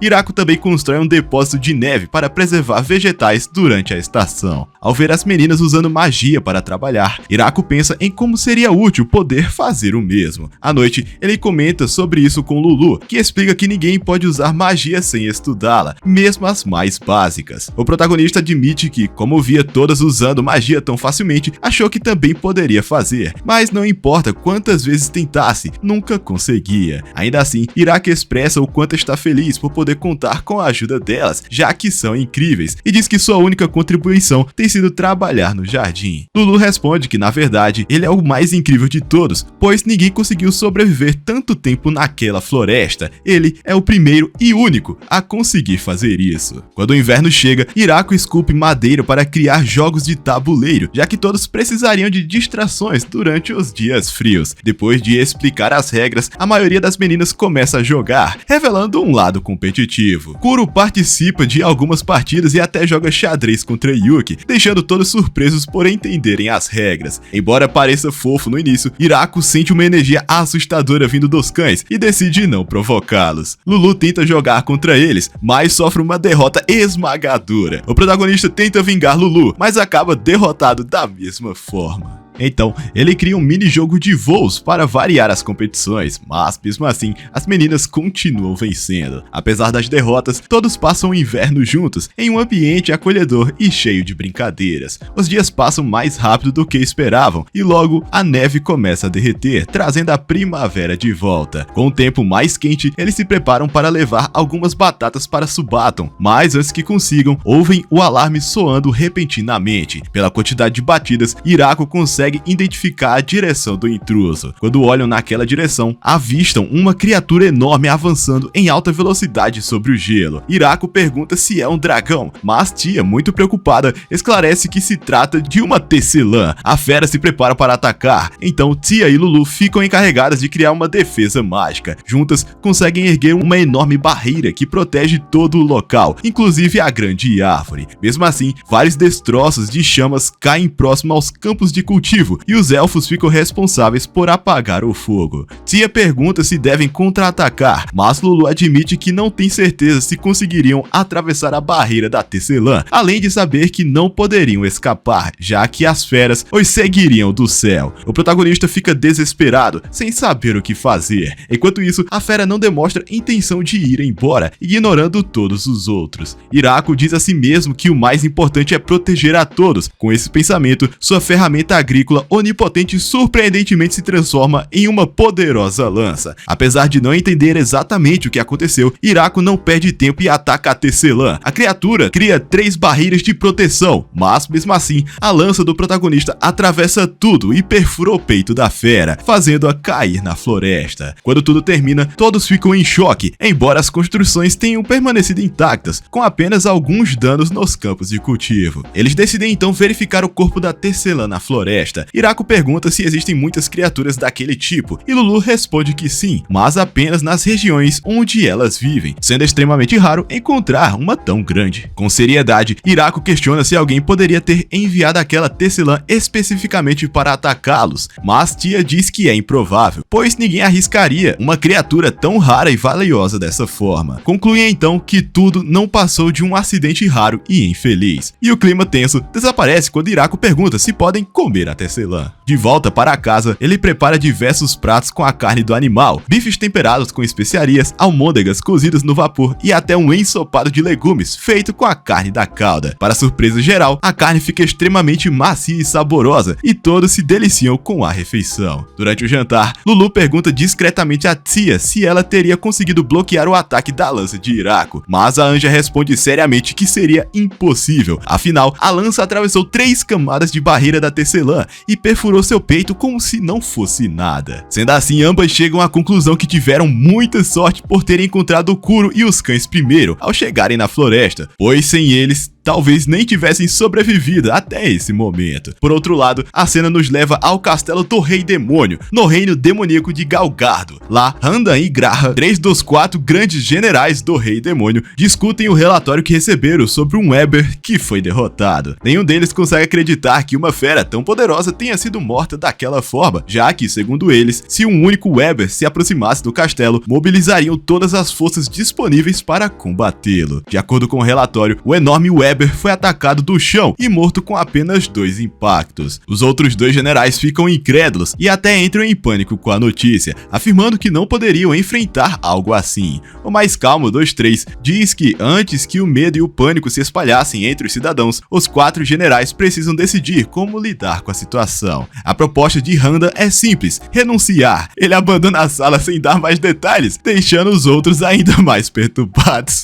Hirako também constrói um depósito de neve para preservar vegetais durante a estação. Ao ver as meninas usando magia para trabalhar, Hirako pensa em como seria útil poder fazer o mesmo. À noite, ele comenta sobre isso com Lulu, que explica que ninguém pode usar magia sem estudá-la, mesmo as mais básicas. O protagonista admite que, como via todas usando magia tão facilmente, achou que também poderia fazer, mas não importa quantas vezes tentasse, nunca conseguia. Ainda assim, Hirako expressa o quanto está feliz por poder contar com a ajuda delas, já que são incríveis, e diz que sua única contribuição tem sido trabalhar no jardim. Lulu responde que, na verdade, ele é o mais incrível de todos, pois ninguém conseguiu sobreviver tanto tempo naquela floresta. Ele é o primeiro e único a conseguir fazer isso. Quando o inverno chega, Hirako esculpe madeira para criar jogos de tabuleiro, já que todos precisariam de distrações durante os dias frios. Depois de explicar as regras, a maioria das meninas começa a jogar, revelando um lado competitivo. Kuro participa de algumas partidas e até joga xadrez contra Yuki, deixando todos surpresos por entenderem as regras. Embora pareça fofo no início, Hirako sente uma energia assustadora vindo dos cães e decide não provocá-los. Lulu tenta jogar contra eles, mas sofre uma derrota esmagadora. O protagonista tenta vingar Lulu, mas acaba derrotado da mesma forma. Então, ele cria um mini-jogo de voos para variar as competições, mas mesmo assim, as meninas continuam vencendo. Apesar das derrotas, todos passam o inverno juntos, em um ambiente acolhedor e cheio de brincadeiras. Os dias passam mais rápido do que esperavam, e logo a neve começa a derreter, trazendo a primavera de volta. Com o tempo mais quente, eles se preparam para levar algumas batatas para Subaton, mas antes que consigam, ouvem o alarme soando repentinamente. Pela quantidade de batidas, Hirako consegue identificar a direção do intruso. Quando olham naquela direção, avistam uma criatura enorme avançando em alta velocidade sobre o gelo. Hirako pergunta se é um dragão, mas Tia, muito preocupada, esclarece que se trata de uma tecelã. A fera se prepara para atacar, então Tia e Lulu ficam encarregadas de criar uma defesa mágica. Juntas, conseguem erguer uma enorme barreira que protege todo o local, inclusive a grande árvore. Mesmo assim, vários destroços de chamas caem próximo aos campos de cultivo cultivo e os elfos ficam responsáveis por apagar o fogo. Tia pergunta se devem contra-atacar, mas Lulu admite que não tem certeza se conseguiriam atravessar a barreira da tecelã, além de saber que não poderiam escapar, já que as feras os seguiriam do céu. O protagonista fica desesperado, sem saber o que fazer. Enquanto isso, a fera não demonstra intenção de ir embora, ignorando todos os outros. Hiraku diz a si mesmo que o mais importante é proteger a todos. Com esse pensamento, sua ferramenta agrícola onipotente surpreendentemente se transforma em uma poderosa lança. Apesar de não entender exatamente o que aconteceu, Hiraku não perde tempo e ataca a tecelã. A criatura cria 3 barreiras de proteção, mas mesmo assim, a lança do protagonista atravessa tudo e perfura o peito da fera, fazendo-a cair na floresta. Quando tudo termina, todos ficam em choque, embora as construções tenham permanecido intactas, com apenas alguns danos nos campos de cultivo. Eles decidem então verificar o corpo da tecelã na floresta. Hiraku pergunta se existem muitas criaturas daquele tipo, e Lulu responde que sim, mas apenas nas regiões onde elas vivem, sendo extremamente raro encontrar uma tão grande. Com seriedade, Hiraku questiona se alguém poderia ter enviado aquela tecelã especificamente para atacá-los, mas Tia diz que é improvável, pois ninguém arriscaria uma criatura tão rara e valiosa dessa forma. Concluem então que tudo não passou de um acidente raro e infeliz. E o clima tenso desaparece quando Hiraku pergunta se podem comer a tecelã. De volta para casa, ele prepara diversos pratos com a carne do animal, bifes temperados com especiarias, almôndegas cozidas no vapor e até um ensopado de legumes feito com a carne da cauda. Para surpresa geral, a carne fica extremamente macia e saborosa e todos se deliciam com a refeição. Durante o jantar, Lulu pergunta discretamente a Tia se ela teria conseguido bloquear o ataque da lança de Hiraku, mas a anja responde seriamente que seria impossível. Afinal, a lança atravessou 3 camadas de barreira da tecelã e perfurou seu peito como se não fosse nada. Sendo assim, ambas chegam à conclusão que tiveram muita sorte por terem encontrado o Kuro e os cães primeiro ao chegarem na floresta, pois sem eles talvez nem tivessem sobrevivido até esse momento. Por outro lado, a cena nos leva ao castelo do Rei Demônio, no reino demoníaco de Galgardo. Lá, Randan e Graha, 3 dos 4 grandes generais do Rei Demônio, discutem o relatório que receberam sobre um Weber que foi derrotado. Nenhum deles consegue acreditar que uma fera tão poderosa tenha sido morta daquela forma, já que, segundo eles, se um único Weber se aproximasse do castelo, mobilizariam todas as forças disponíveis para combatê-lo. De acordo com o relatório, o enorme Weber foi atacado do chão e morto com apenas 2 impactos. Os outros 2 generais ficam incrédulos e até entram em pânico com a notícia, afirmando que não poderiam enfrentar algo assim. O mais calmo dos 3 diz que antes que o medo e o pânico se espalhassem entre os cidadãos, os 4 generais precisam decidir como lidar com a situação. A proposta de Randan é simples: renunciar. Ele abandona a sala sem dar mais detalhes, deixando os outros ainda mais perturbados.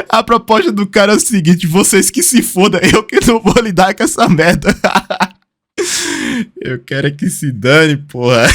A proposta do cara é o seguinte: vocês que se fodam, eu que não vou lidar com essa merda. Eu quero que se dane, porra.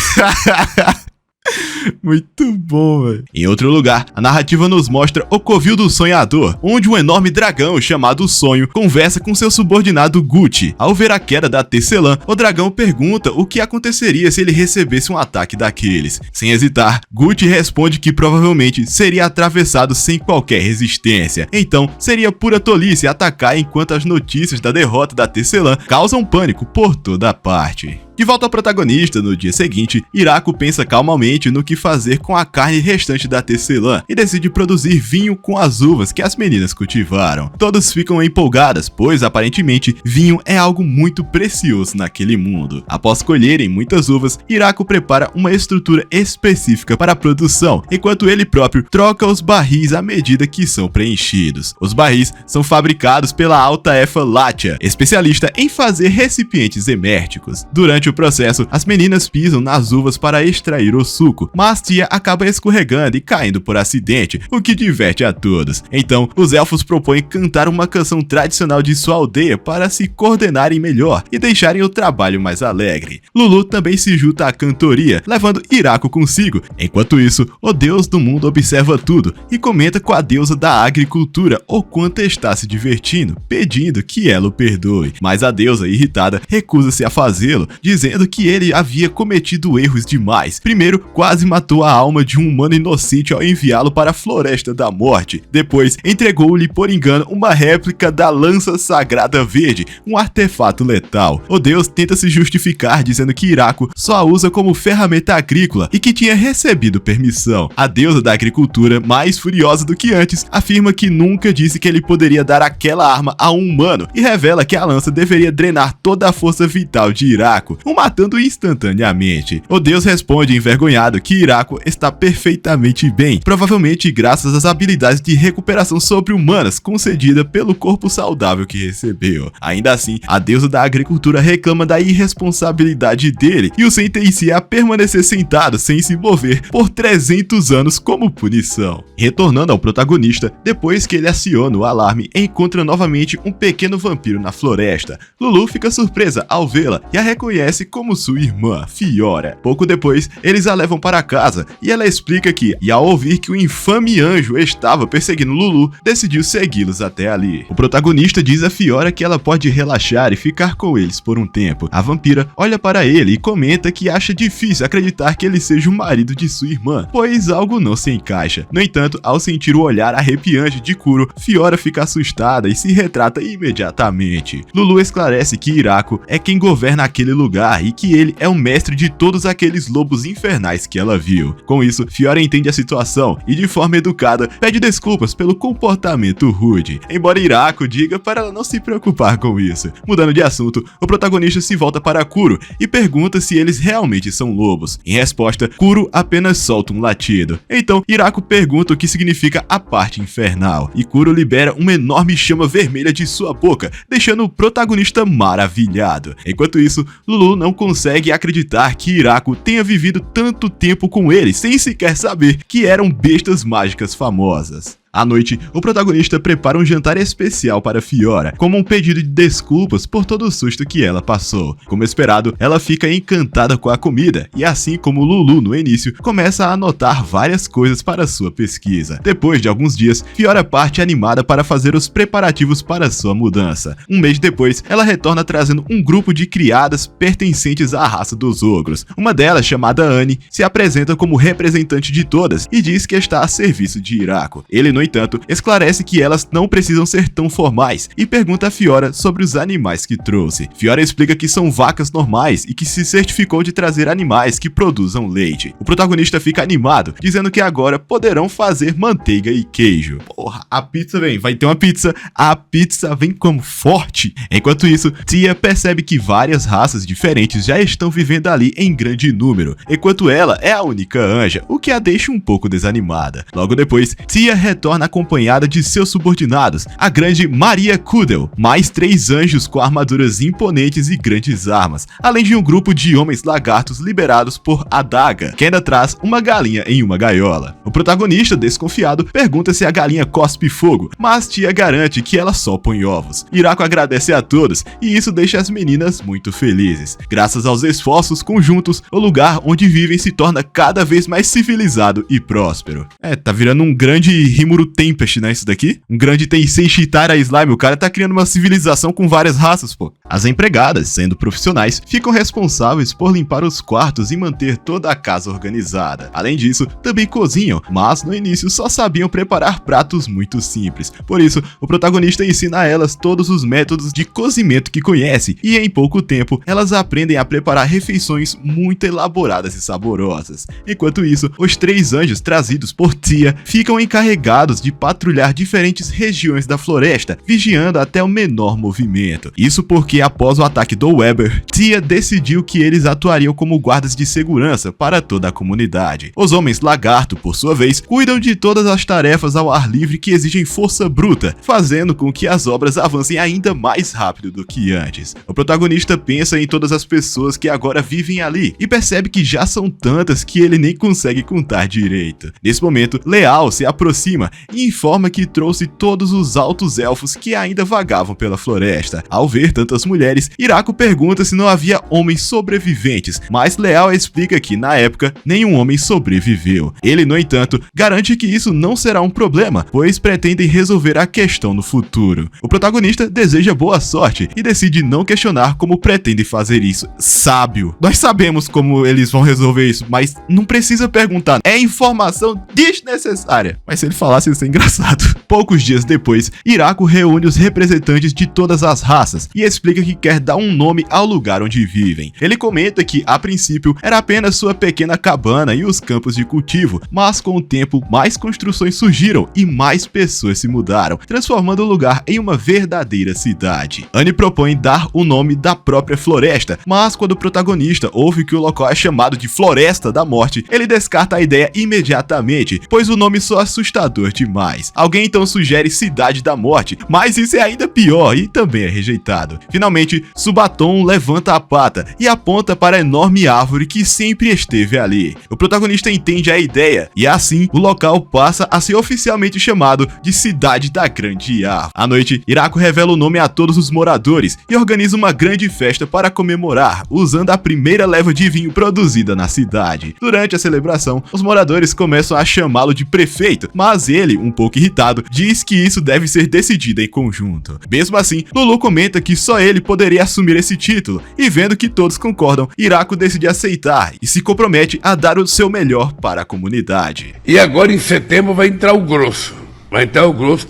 Muito bom, velho. Em outro lugar, a narrativa nos mostra o Covil do Sonhador, onde um enorme dragão chamado Sonho conversa com seu subordinado Gucci. Ao ver a queda da tecelã, o dragão pergunta o que aconteceria se ele recebesse um ataque daqueles. Sem hesitar, Gucci responde que provavelmente seria atravessado sem qualquer resistência. Então, seria pura tolice atacar enquanto as notícias da derrota da tecelã causam pânico por toda parte. De volta ao protagonista, no dia seguinte, Hiraku pensa calmamente no que fazer com a carne restante da tecelã e decide produzir vinho com as uvas que as meninas cultivaram. Todas ficam empolgadas, pois aparentemente vinho é algo muito precioso naquele mundo. Após colherem muitas uvas, Hiraku prepara uma estrutura específica para a produção, enquanto ele próprio troca os barris à medida que são preenchidos. Os barris são fabricados pela Alta Efa Látia, especialista em fazer recipientes hemérticos. Durante o processo, as meninas pisam nas uvas para extrair o suco, mas Tia acaba escorregando e caindo por acidente, o que diverte a todos. Então, os elfos propõem cantar uma canção tradicional de sua aldeia para se coordenarem melhor e deixarem o trabalho mais alegre. Lulu também se junta à cantoria, levando Hiraku consigo. Enquanto isso, o deus do mundo observa tudo e comenta com a deusa da agricultura o quanto está se divertindo, pedindo que ela o perdoe. Mas a deusa, irritada, recusa-se a fazê-lo, dizendo que ele havia cometido erros demais. Primeiro, quase matou a alma de um humano inocente ao enviá-lo para a Floresta da Morte. Depois, entregou-lhe por engano uma réplica da Lança Sagrada Verde, um artefato letal. O deus tenta se justificar dizendo que Hiraku só a usa como ferramenta agrícola e que tinha recebido permissão. A deusa da agricultura, mais furiosa do que antes, afirma que nunca disse que ele poderia dar aquela arma a um humano e revela que a lança deveria drenar toda a força vital de Hiraku, o matando instantaneamente. O deus responde envergonhado que Hiraku está perfeitamente bem, provavelmente graças às habilidades de recuperação sobre-humanas concedida pelo corpo saudável que recebeu. Ainda assim, a deusa da agricultura reclama da irresponsabilidade dele e o sentencia a permanecer sentado sem se mover por 300 anos como punição. Retornando ao protagonista, depois que ele aciona o alarme, encontra novamente um pequeno vampiro na floresta. Lulu fica surpresa ao vê-la e a reconhece como sua irmã, Fiora. Pouco depois, eles a levam para casa e ela explica que, ao ouvir que o infame anjo estava perseguindo Lulu, decidiu segui-los até ali. O protagonista diz a Fiora que ela pode relaxar e ficar com eles por um tempo. A vampira olha para ele e comenta que acha difícil acreditar que ele seja o marido de sua irmã, pois algo não se encaixa. No entanto, ao sentir o olhar arrepiante de Kuro, Fiora fica assustada e se retrata imediatamente. Lulu esclarece que Hiraku é quem governa aquele lugar e que ele é o mestre de todos aqueles lobos infernais que ela viu. Com isso, Fiora entende a situação e, de forma educada, pede desculpas pelo comportamento rude, embora Hiraku diga para ela não se preocupar com isso. Mudando de assunto, o protagonista se volta para Kuro e pergunta se eles realmente são lobos. Em resposta, Kuro apenas solta um latido. Então, Hiraku pergunta o que significa a parte infernal, e Kuro libera uma enorme chama vermelha de sua boca, deixando o protagonista maravilhado. Enquanto isso, Lulu não consegue acreditar que Hiraku tenha vivido tanto tempo com ele sem sequer saber que eram bestas mágicas famosas. À noite, o protagonista prepara um jantar especial para Fiora, como um pedido de desculpas por todo o susto que ela passou. Como esperado, ela fica encantada com a comida e, assim como Lulu no início, começa a anotar várias coisas para sua pesquisa. Depois de alguns dias, Fiora parte animada para fazer os preparativos para sua mudança. Um mês depois, ela retorna trazendo um grupo de criadas pertencentes à raça dos ogros. Uma delas, chamada Annie, se apresenta como representante de todas e diz que está a serviço de Hiraku. Ele, no entanto, esclarece que elas não precisam ser tão formais e pergunta a Fiora sobre os animais que trouxe. Fiora explica que são vacas normais e que se certificou de trazer animais que produzam leite. O protagonista fica animado, dizendo que agora poderão fazer manteiga e queijo. Porra, a pizza vai ter uma pizza, a pizza vem como forte. Enquanto isso, Tia percebe que várias raças diferentes já estão vivendo ali em grande número, enquanto ela é a única anja, o que a deixa um pouco desanimada. Logo depois, Tia retorna acompanhada de seus subordinados, a grande Maria Kudel, mais 3 anjos com armaduras imponentes e grandes armas, além de um grupo de homens lagartos liberados por Adaga, que ainda traz uma galinha em uma gaiola. O protagonista, desconfiado, pergunta se a galinha cospe fogo, mas Tia garante que ela só põe ovos. Hiraku agradece a todos e isso deixa as meninas muito felizes. Graças aos esforços conjuntos, o lugar onde vivem se torna cada vez mais civilizado e próspero. Tá virando um grande Rimuru Tempest, né, isso daqui? Um grande Tensei Shitara Slime, o cara tá criando uma civilização com várias raças, pô. As empregadas, sendo profissionais, ficam responsáveis por limpar os quartos e manter toda a casa organizada. Além disso, também cozinham, mas no início só sabiam preparar pratos muito simples. Por isso, o protagonista ensina a elas todos os métodos de cozimento que conhece e em pouco tempo, elas aprendem a preparar refeições muito elaboradas e saborosas. Enquanto isso, os 3 anjos trazidos por Tia ficam encarregados de patrulhar diferentes regiões da floresta, vigiando até o menor movimento. Isso porque após o ataque do Weber, Tia decidiu que eles atuariam como guardas de segurança para toda a comunidade. Os homens lagarto, por sua vez, cuidam de todas as tarefas ao ar livre que exigem força bruta, fazendo com que as obras avancem ainda mais rápido do que antes. O protagonista pensa em todas as pessoas que agora vivem ali e percebe que já são tantas que ele nem consegue contar direito. Nesse momento, Leal se aproxima e informa que trouxe todos os altos elfos que ainda vagavam pela floresta. Ao ver tantas mulheres, Hiraku pergunta se não havia homens sobreviventes, mas Leal explica que, na época, nenhum homem sobreviveu. Ele, no entanto, garante que isso não será um problema, pois pretendem resolver a questão no futuro. O protagonista deseja boa sorte e decide não questionar como pretendem fazer isso. Sábio. Nós sabemos como eles vão resolver isso, mas não precisa perguntar. É informação desnecessária. Mas se ele falasse, isso é engraçado. Poucos dias depois, Hiraku reúne os representantes de todas as raças e explica que quer dar um nome ao lugar onde vivem. Ele comenta que, a princípio, era apenas sua pequena cabana e os campos de cultivo, mas com o tempo, mais construções surgiram e mais pessoas se mudaram, transformando o lugar em uma verdadeira cidade. Annie propõe dar o nome da própria floresta, mas quando o protagonista ouve que o local é chamado de Floresta da Morte, ele descarta a ideia imediatamente, pois o nome soa assustador demais. Alguém então sugere Cidade da Morte, mas isso é ainda pior e também é rejeitado. Finalmente, Subaton levanta a pata e aponta para a enorme árvore que sempre esteve ali. O protagonista entende a ideia e assim o local passa a ser oficialmente chamado de Cidade da Grande Árvore. À noite, Hiraku revela o nome a todos os moradores e organiza uma grande festa para comemorar, usando a primeira leva de vinho produzida na cidade. Durante a celebração, os moradores começam a chamá-lo de prefeito, mas ele, um pouco irritado, diz que isso deve ser decidido em conjunto. Mesmo assim, Lulu comenta que só ele poderia assumir esse título, e vendo que todos concordam, Hiraku decide aceitar e se compromete a dar o seu melhor para a comunidade. E agora em setembro vai entrar o grosso.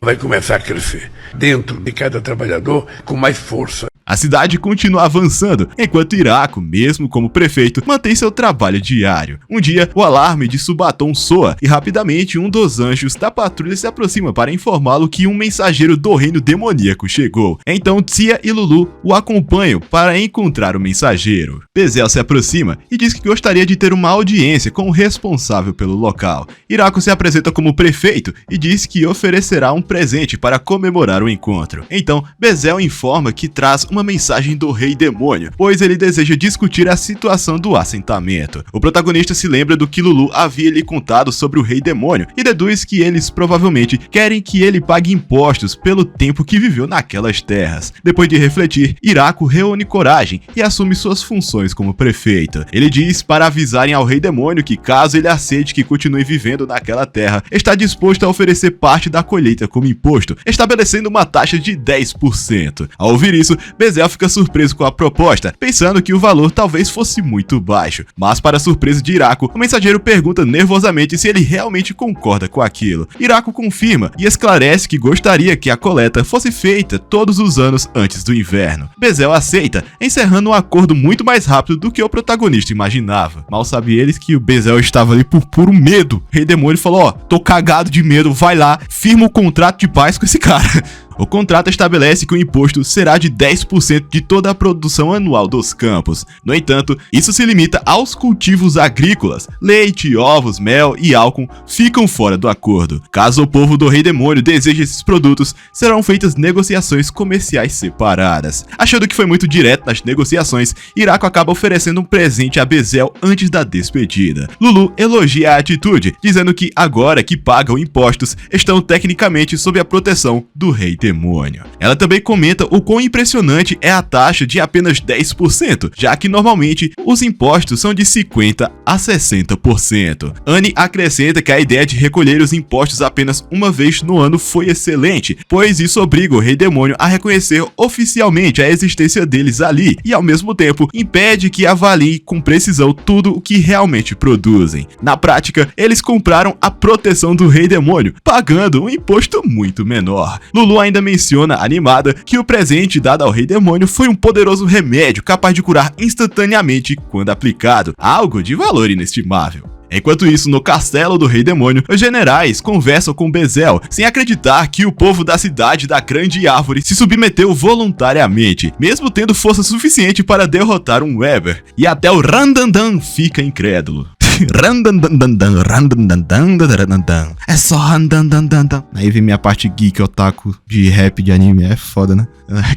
Vai começar a crescer dentro de cada trabalhador com mais força. A cidade continua avançando, enquanto Hiraku, mesmo como prefeito, mantém seu trabalho diário. Um dia, o alarme de Subaton soa e rapidamente um dos anjos da patrulha se aproxima para informá-lo que um mensageiro do reino demoníaco chegou. Então Tia e Lulu o acompanham para encontrar o mensageiro. Bezel se aproxima e diz que gostaria de ter uma audiência com o responsável pelo local. Hiraku se apresenta como prefeito e diz que oferecerá um presente para comemorar o encontro. Então, Bezel informa que traz uma mensagem do Rei Demônio, pois ele deseja discutir a situação do assentamento. O protagonista se lembra do que Lulu havia lhe contado sobre o Rei Demônio e deduz que eles provavelmente querem que ele pague impostos pelo tempo que viveu naquelas terras. Depois de refletir, Hiraku reúne coragem e assume suas funções como prefeito. Ele diz para avisarem ao Rei Demônio que, caso ele aceite que continue vivendo naquela terra, está disposto a oferecer parte da colheita como imposto, estabelecendo uma taxa de 10%. Ao ouvir isso, Bezel fica surpreso com a proposta, pensando que o valor talvez fosse muito baixo. Mas, para surpresa de Hiraku, o mensageiro pergunta nervosamente se ele realmente concorda com aquilo. Hiraku confirma e esclarece que gostaria que a coleta fosse feita todos os anos antes do inverno. Bezel aceita, encerrando um acordo muito mais rápido do que o protagonista imaginava. Mal sabe eles que o Bezel estava ali por puro medo. O Rei Demônio falou: ó, tô cagado de medo, vai lá, firma o contrato de paz com esse cara. O contrato estabelece que o imposto será de 10% de toda a produção anual dos campos. No entanto, isso se limita aos cultivos agrícolas. Leite, ovos, mel e álcool ficam fora do acordo. Caso o povo do Rei Demônio deseje esses produtos, serão feitas negociações comerciais separadas. Achando que foi muito direto nas negociações, Hiraku acaba oferecendo um presente a Bezel antes da despedida. Lulu elogia a atitude, dizendo que agora que pagam impostos, estão tecnicamente sob a proteção do Rei Demônio. Ela também comenta o quão impressionante é a taxa de apenas 10%, já que normalmente os impostos são de 50% a 60%. Annie acrescenta que a ideia de recolher os impostos apenas uma vez no ano foi excelente, pois isso obriga o Rei Demônio a reconhecer oficialmente a existência deles ali e, ao mesmo tempo, impede que avaliem com precisão tudo o que realmente produzem. Na prática, eles compraram a proteção do Rei Demônio, pagando um imposto muito menor. Lulu ainda menciona, animada, que o presente dado ao Rei Demônio foi um poderoso remédio capaz de curar instantaneamente quando aplicado, algo de valor inestimável. Enquanto isso, no castelo do Rei Demônio, os generais conversam com Bezel, sem acreditar que o povo da Cidade da Grande Árvore se submeteu voluntariamente, mesmo tendo força suficiente para derrotar um Weber. E até o Randandan fica incrédulo. É só randandandandan. Aí vem minha parte geek otaku de rap de anime, é foda, né?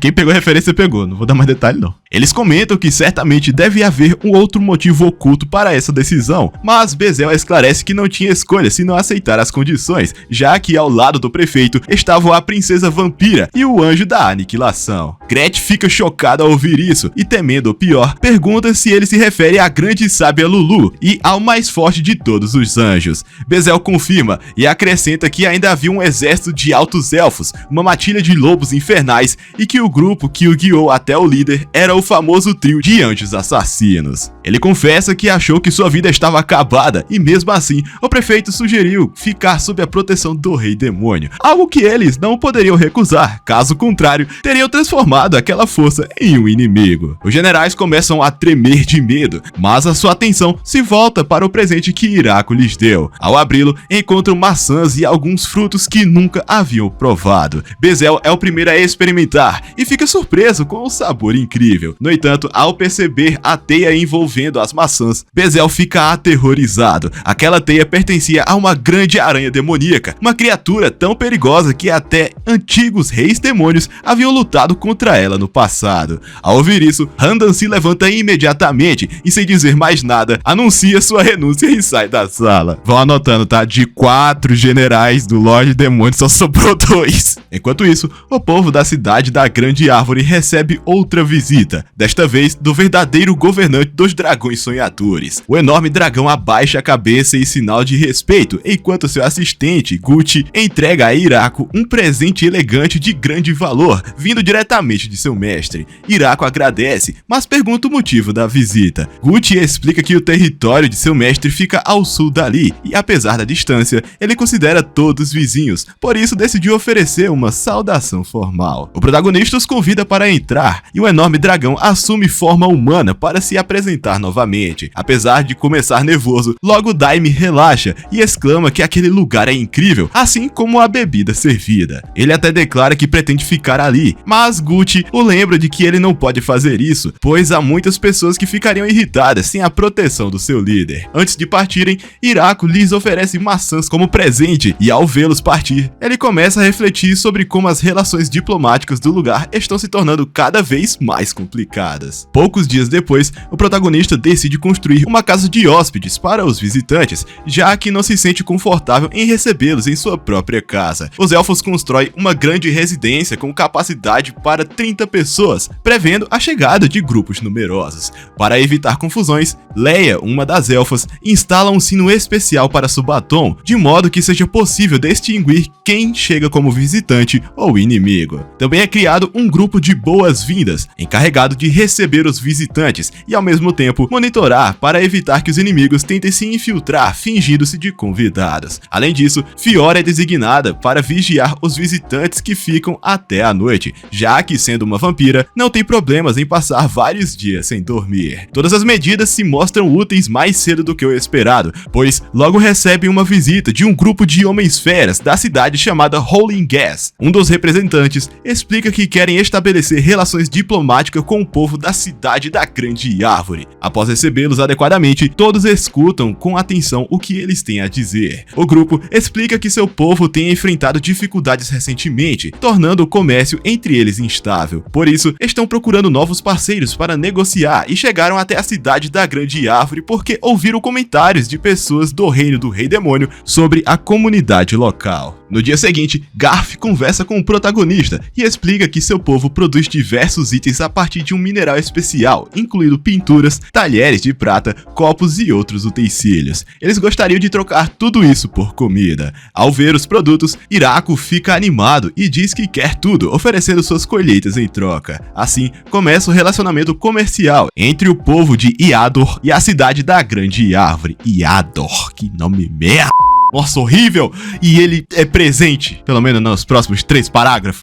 Quem pegou a referência pegou, não vou dar mais detalhe não. Eles comentam que certamente deve haver um outro motivo oculto para essa decisão, mas Bezel esclarece que não tinha escolha se não aceitar as condições, já que ao lado do prefeito estavam a princesa vampira e o anjo da aniquilação. Gretchen fica chocada ao ouvir isso e, temendo o pior, pergunta se ele se refere à grande sábia Lulu e ao mais forte de todos os anjos. Bezel confirma e acrescenta que ainda havia um exército de altos elfos, uma matilha de lobos infernais e que o grupo que o guiou até o líder era o famoso trio de anjos assassinos. Ele confessa que achou que sua vida estava acabada e mesmo assim o prefeito sugeriu ficar sob a proteção do rei demônio, algo que eles não poderiam recusar, caso contrário teriam transformado aquela força em um inimigo. Os generais começam a tremer de medo, mas a sua atenção se volta para o presente que Hiraco lhes deu. Ao abri-lo, encontram maçãs e alguns frutos que nunca haviam provado. Bezel é o primeiro a experimentar e fica surpreso com o sabor incrível. No entanto, ao perceber a teia envolvendo as maçãs, Bezel fica aterrorizado. Aquela teia pertencia a uma grande aranha demoníaca, uma criatura tão perigosa que até antigos reis demônios haviam lutado contra ela no passado. Ao ouvir isso, Randan se levanta imediatamente e, sem dizer mais nada, anuncia sua renúncia e sai da sala. Vão anotando, tá? De 4 generais do Lorde Demônio só sobrou 2. Enquanto isso, o povo da cidade da Grande Árvore recebe outra visita, desta vez do verdadeiro governante dos dragões sonhadores. O enorme dragão abaixa a cabeça em sinal de respeito, enquanto seu assistente, Gucci, entrega a Hiraco um presente elegante de grande valor, vindo diretamente de seu mestre. Hiraco agradece, mas pergunta o motivo da visita. Gucci explica que o território de seu mestre fica ao sul dali, e apesar da distância, ele considera todos vizinhos, por isso decidiu oferecer uma saudação formal. O protagonista os convida para entrar, e o enorme dragão assume forma humana para se apresentar novamente. Apesar de começar nervoso, logo Daime relaxa e exclama que aquele lugar é incrível, assim como a bebida servida. Ele até declara que pretende ficar ali, mas Gucci o lembra de que ele não pode fazer isso, pois há muitas pessoas que ficariam irritadas sem a proteção do seu líder. Antes de partirem, Hiraco lhes oferece maçãs como presente e, ao vê-los partir, ele começa a refletir sobre como as relações diplomáticas do lugar estão se tornando cada vez mais complicadas. Poucos dias depois, o protagonista decide construir uma casa de hóspedes para os visitantes, já que não se sente confortável em recebê-los em sua própria casa. Os elfos constroem uma grande residência com capacidade para 30 pessoas, prevendo a chegada de grupos numerosos. Para evitar confusões, Leia, uma das elfas, instala um sino especial para Subaton, de modo que seja possível distinguir quem chega como visitante ou inimigo. Também é criado um grupo de boas-vindas, encarregado de receber os visitantes e ao mesmo tempo monitorar para evitar que os inimigos tentem se infiltrar fingindo-se de convidados. Além disso, Fiora é designada para vigiar os visitantes que ficam até a noite, já que, sendo uma vampira, não tem problemas em passar vários dias sem dormir. Todas as medidas se mostram úteis mais cedo do que o esperado, pois logo recebem uma visita de um grupo de homens-feras da cidade chamada Howling Gas. Um dos representantes explica que querem estabelecer relações diplomáticas com o povo da cidade da Grande Árvore. Após recebê-los adequadamente, todos escutam com atenção o que eles têm a dizer. O grupo explica que seu povo tem enfrentado dificuldades recentemente, tornando o comércio entre eles instável. Por isso, estão procurando novos parceiros para negociar e chegaram até a cidade da Grande Árvore porque ouviram comentários de pessoas do reino do Rei Demônio sobre a comunidade local. No dia seguinte, Garf conversa com o protagonista e explica que seu povo produz diversos itens a partir de um mineral especial, incluindo pinturas, talheres de prata, copos e outros utensílios. Eles gostariam de trocar tudo isso por comida. Ao ver os produtos, Hiraco fica animado e diz que quer tudo, oferecendo suas colheitas em troca. Assim, começa o relacionamento comercial entre o povo de Iador e a cidade da Grande Árvore. Iador, que nome merda! Nossa, horrível! E ele é presente, pelo menos nos próximos 3 parágrafos.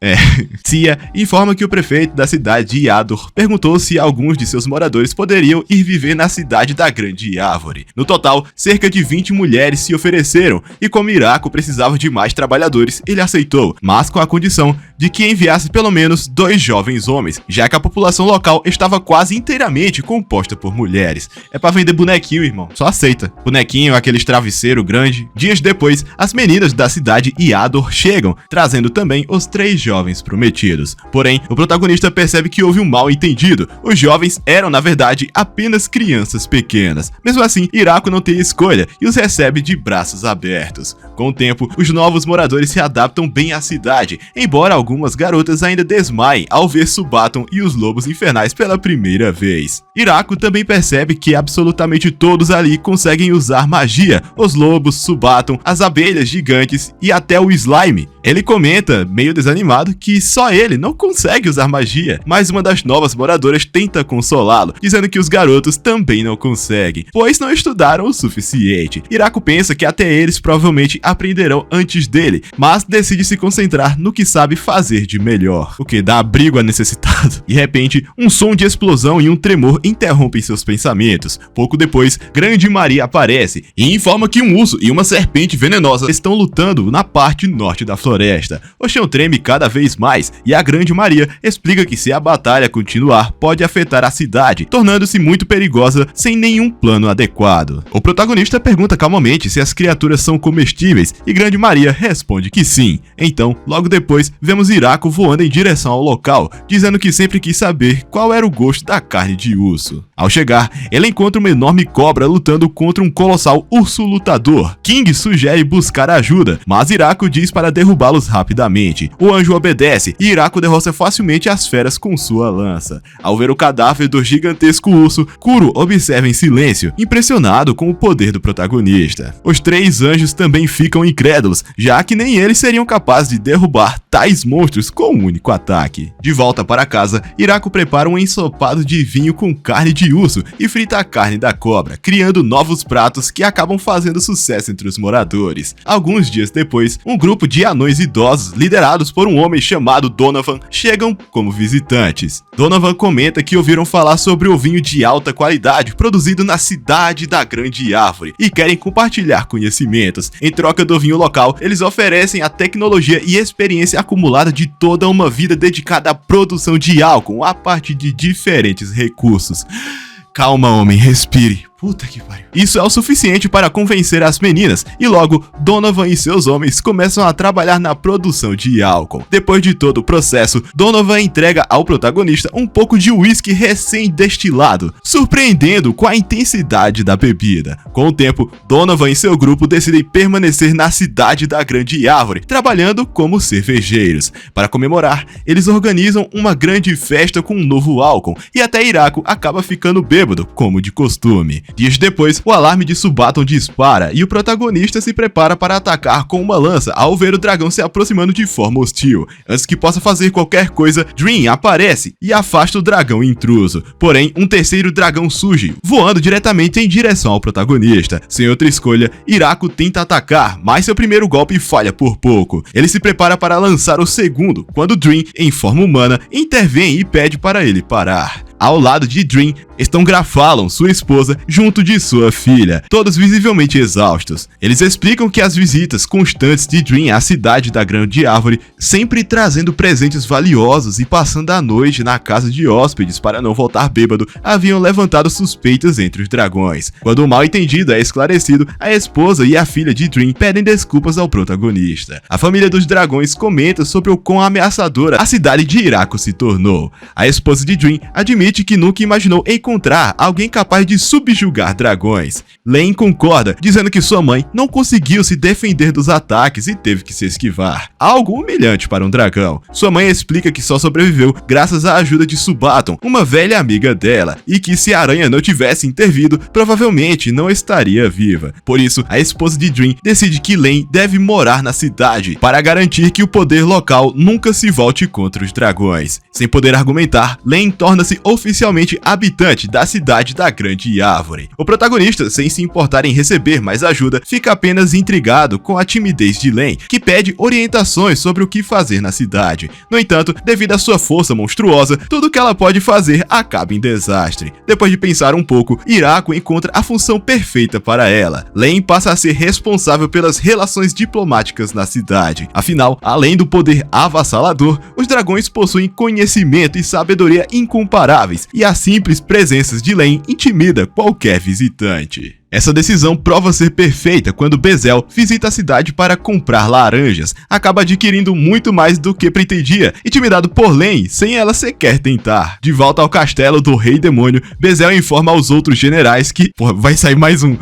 Cia informa que o prefeito da cidade de Iador perguntou se alguns de seus moradores poderiam ir viver na cidade da Grande Árvore. No total, cerca de 20 mulheres se ofereceram, e como Hiraco precisava de mais trabalhadores, ele aceitou, mas com a condição de que enviasse pelo menos 2 jovens homens, já que a população local estava quase inteiramente composta por mulheres. É pra vender bonequinho, irmão. Só aceita. Bonequinho, aqueles travesseiro grande. Dias depois, as meninas da cidade Iador chegam, trazendo também os 3 jovens prometidos. Porém, o protagonista percebe que houve um mal-entendido. Os jovens eram, na verdade, apenas crianças pequenas. Mesmo assim, Hirako não tem escolha e os recebe de braços abertos. Com o tempo, os novos moradores se adaptam bem à cidade, embora algumas garotas ainda desmaiem ao ver Subaton e os lobos infernais pela primeira vez. Hirako também percebe que absolutamente todos ali conseguem usar magia: os lobos, Subaton, as abelhas gigantes e até o slime. Ele comenta, meio desanimado, que só ele não consegue usar magia, mas uma das novas moradoras tenta consolá-lo, dizendo que os garotos também não conseguem, pois não estudaram o suficiente. Hirako pensa que até eles provavelmente aprenderão antes dele, mas decide se concentrar no que sabe fazer de melhor, o que dá abrigo a necessitado. De repente, um som de explosão e um tremor interrompem seus pensamentos. Pouco depois, Grande Maria aparece e informa que um urso e uma serpente venenosa estão lutando na parte norte da floresta. O chão treme cada vez mais e a Grande Maria explica que se a batalha continuar, pode afetar a cidade, tornando-se muito perigosa sem nenhum plano adequado. O protagonista pergunta calmamente se as criaturas são comestíveis e Grande Maria responde que sim. Então, logo depois, vemos Hirako voando em direção ao local, dizendo que sempre quis saber qual era o gosto da carne de urso. Ao chegar, ele encontra uma enorme cobra lutando contra um colossal urso lutador. King sugere buscar ajuda, mas Hirako diz para derrubá-los rapidamente. O anjo obedece e Hirako derrota facilmente as feras com sua lança. Ao ver o cadáver do gigantesco urso, Kuro observa em silêncio, impressionado com o poder do protagonista. Os 3 anjos também ficam incrédulos, já que nem eles seriam capazes de derrubar tais monstros com um único ataque. De volta para casa, Hirako prepara um ensopado de vinho com carne de urso e frita a carne da cobra, criando novos pratos que acabam fazendo sucesso entre os moradores. Alguns dias depois, um grupo de anões idosos, liderados por um homem chamado Donovan, chegam como visitantes. Donovan comenta que ouviram falar sobre o vinho de alta qualidade produzido na cidade da Grande Árvore e querem compartilhar conhecimentos. Em troca do vinho local, eles oferecem a tecnologia e experiência acumulada de toda uma vida dedicada à produção de álcool a partir de diferentes recursos. Calma, homem, respire. Puta que pariu. Isso é o suficiente para convencer as meninas, e logo, Donovan e seus homens começam a trabalhar na produção de álcool. Depois de todo o processo, Donovan entrega ao protagonista um pouco de uísque recém-destilado, surpreendendo com a intensidade da bebida. Com o tempo, Donovan e seu grupo decidem permanecer na cidade da Grande Árvore, trabalhando como cervejeiros. Para comemorar, eles organizam uma grande festa com um novo álcool, e até Hirako acaba ficando bêbado, como de costume. Dias depois, o alarme de Subaton dispara e o protagonista se prepara para atacar com uma lança ao ver o dragão se aproximando de forma hostil. Antes que possa fazer qualquer coisa, Dream aparece e afasta o dragão intruso. Porém, um terceiro dragão surge, voando diretamente em direção ao protagonista. Sem outra escolha, Hirako tenta atacar, mas seu primeiro golpe falha por pouco. Ele se prepara para lançar o segundo, quando Dream, em forma humana, intervém e pede para ele parar. Ao lado de Dream estão Grafalon, sua esposa, junto de sua filha, todos visivelmente exaustos. Eles explicam que as visitas constantes de Dream à cidade da Grande Árvore, sempre trazendo presentes valiosos e passando a noite na casa de hóspedes para não voltar bêbado, haviam levantado suspeitas entre os dragões. Quando o mal-entendido é esclarecido, a esposa e a filha de Dream pedem desculpas ao protagonista. A família dos dragões comenta sobre o quão ameaçadora a cidade de Hirako se tornou. A esposa de Dream admite que nunca imaginou encontrar alguém capaz de subjugar dragões. Lane concorda, dizendo que sua mãe não conseguiu se defender dos ataques e teve que se esquivar. Algo humilhante para um dragão. Sua mãe explica que só sobreviveu graças à ajuda de Subaton, uma velha amiga dela, e que se a aranha não tivesse intervido, provavelmente não estaria viva. Por isso, a esposa de Dream decide que Lane deve morar na cidade, para garantir que o poder local nunca se volte contra os dragões. Sem poder argumentar, Lane torna-se oficialmente habitante da cidade da Grande Árvore. O protagonista, sem se importar em receber mais ajuda, fica apenas intrigado com a timidez de Lane, que pede orientações sobre o que fazer na cidade. No entanto, devido à sua força monstruosa, tudo que ela pode fazer acaba em desastre. Depois de pensar um pouco, Hirako encontra a função perfeita para ela. Lane passa a ser responsável pelas relações diplomáticas na cidade. Afinal, além do poder avassalador, os dragões possuem conhecimento e sabedoria incomparáveis, e a simples presença de Lane intimida qualquer visitante. Essa decisão prova ser perfeita quando Bezel visita a cidade para comprar laranjas, acaba adquirindo muito mais do que pretendia, intimidado por Len sem ela sequer tentar. De volta ao castelo do Rei Demônio, Bezel informa aos outros generais que... Porra, vai sair mais um.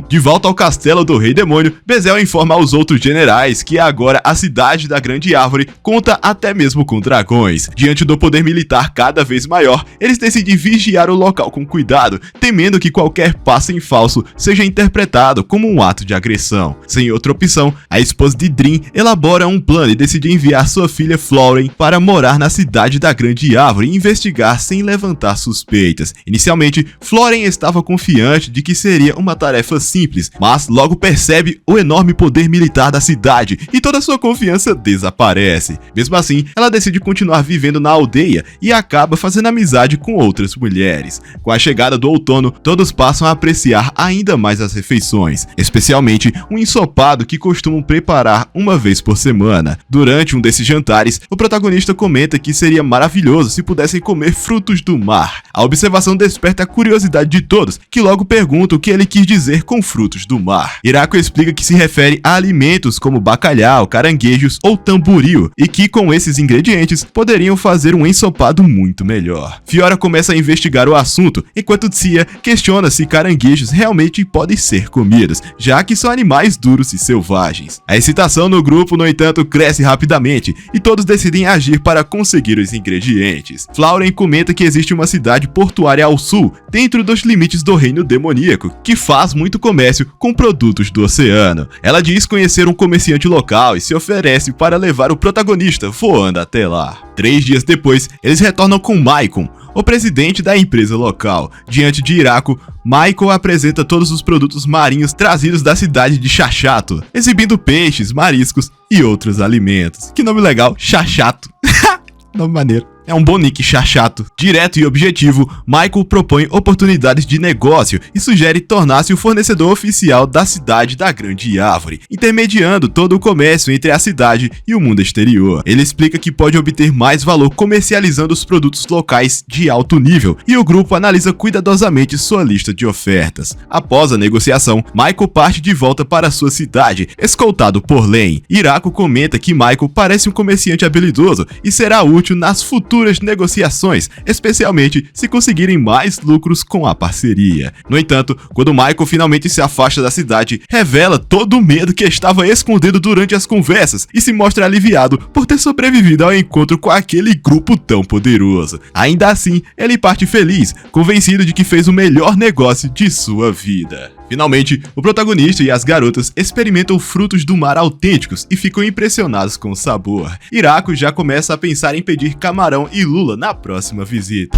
De volta ao castelo do Rei Demônio, Bezel informa aos outros generais que agora a cidade da Grande Árvore conta até mesmo com dragões. Diante do poder militar cada vez maior, eles decidem vigiar o local com cuidado, temendo que qualquer passo em falso seja interpretado como um ato de agressão. Sem outra opção, a esposa de Dream elabora um plano e decide enviar sua filha Florence para morar na cidade da Grande Árvore e investigar sem levantar suspeitas. Inicialmente, Florence estava confiante de que seria uma tarefa simples, mas logo percebe o enorme poder militar da cidade e toda sua confiança desaparece. Mesmo assim, ela decide continuar vivendo na aldeia e acaba fazendo amizade com outras mulheres. Com a chegada do outono, todos passam a apreciar ainda mais as refeições, especialmente um ensopado que costumam preparar uma vez por semana. Durante um desses jantares, o protagonista comenta que seria maravilhoso se pudessem comer frutos do mar. A observação desperta a curiosidade de todos, que logo perguntam o que ele quis dizer com frutos do mar. Hirako explica que se refere a alimentos como bacalhau, caranguejos ou tamboril, e que com esses ingredientes poderiam fazer um ensopado muito melhor. Fiora começa a investigar o assunto, enquanto Tsia questiona se caranguejos realmente podem ser comidos, já que são animais duros e selvagens. A excitação no grupo, no entanto, cresce rapidamente, e todos decidem agir para conseguir os ingredientes. Florence comenta que existe uma cidade portuária ao sul, dentro dos limites do reino demoníaco, que faz muito comércio com produtos do oceano. Ela diz conhecer um comerciante local e se oferece para levar o protagonista voando até lá. 3 dias depois, eles retornam com Maicon, o presidente da empresa local. Diante de Hirako, Michael apresenta todos os produtos marinhos trazidos da cidade de Chachato, exibindo peixes, mariscos e outros alimentos. Que nome legal, Chachato. Nome maneiro. É um bom nick, Chachato. Direto e objetivo, Michael propõe oportunidades de negócio e sugere tornar-se o fornecedor oficial da cidade da Grande Árvore, intermediando todo o comércio entre a cidade e o mundo exterior. Ele explica que pode obter mais valor comercializando os produtos locais de alto nível, e o grupo analisa cuidadosamente sua lista de ofertas. Após a negociação, Michael parte de volta para sua cidade, escoltado por Len. Hirako comenta que Michael parece um comerciante habilidoso e será útil nas futuras negociações, especialmente se conseguirem mais lucros com a parceria. No entanto, quando Michael finalmente se afasta da cidade, revela todo o medo que estava escondido durante as conversas e se mostra aliviado por ter sobrevivido ao encontro com aquele grupo tão poderoso. Ainda assim, ele parte feliz, convencido de que fez o melhor negócio de sua vida. Finalmente, o protagonista e as garotas experimentam frutos do mar autênticos e ficam impressionados com o sabor. Hirako já começa a pensar em pedir camarão e lula na próxima visita.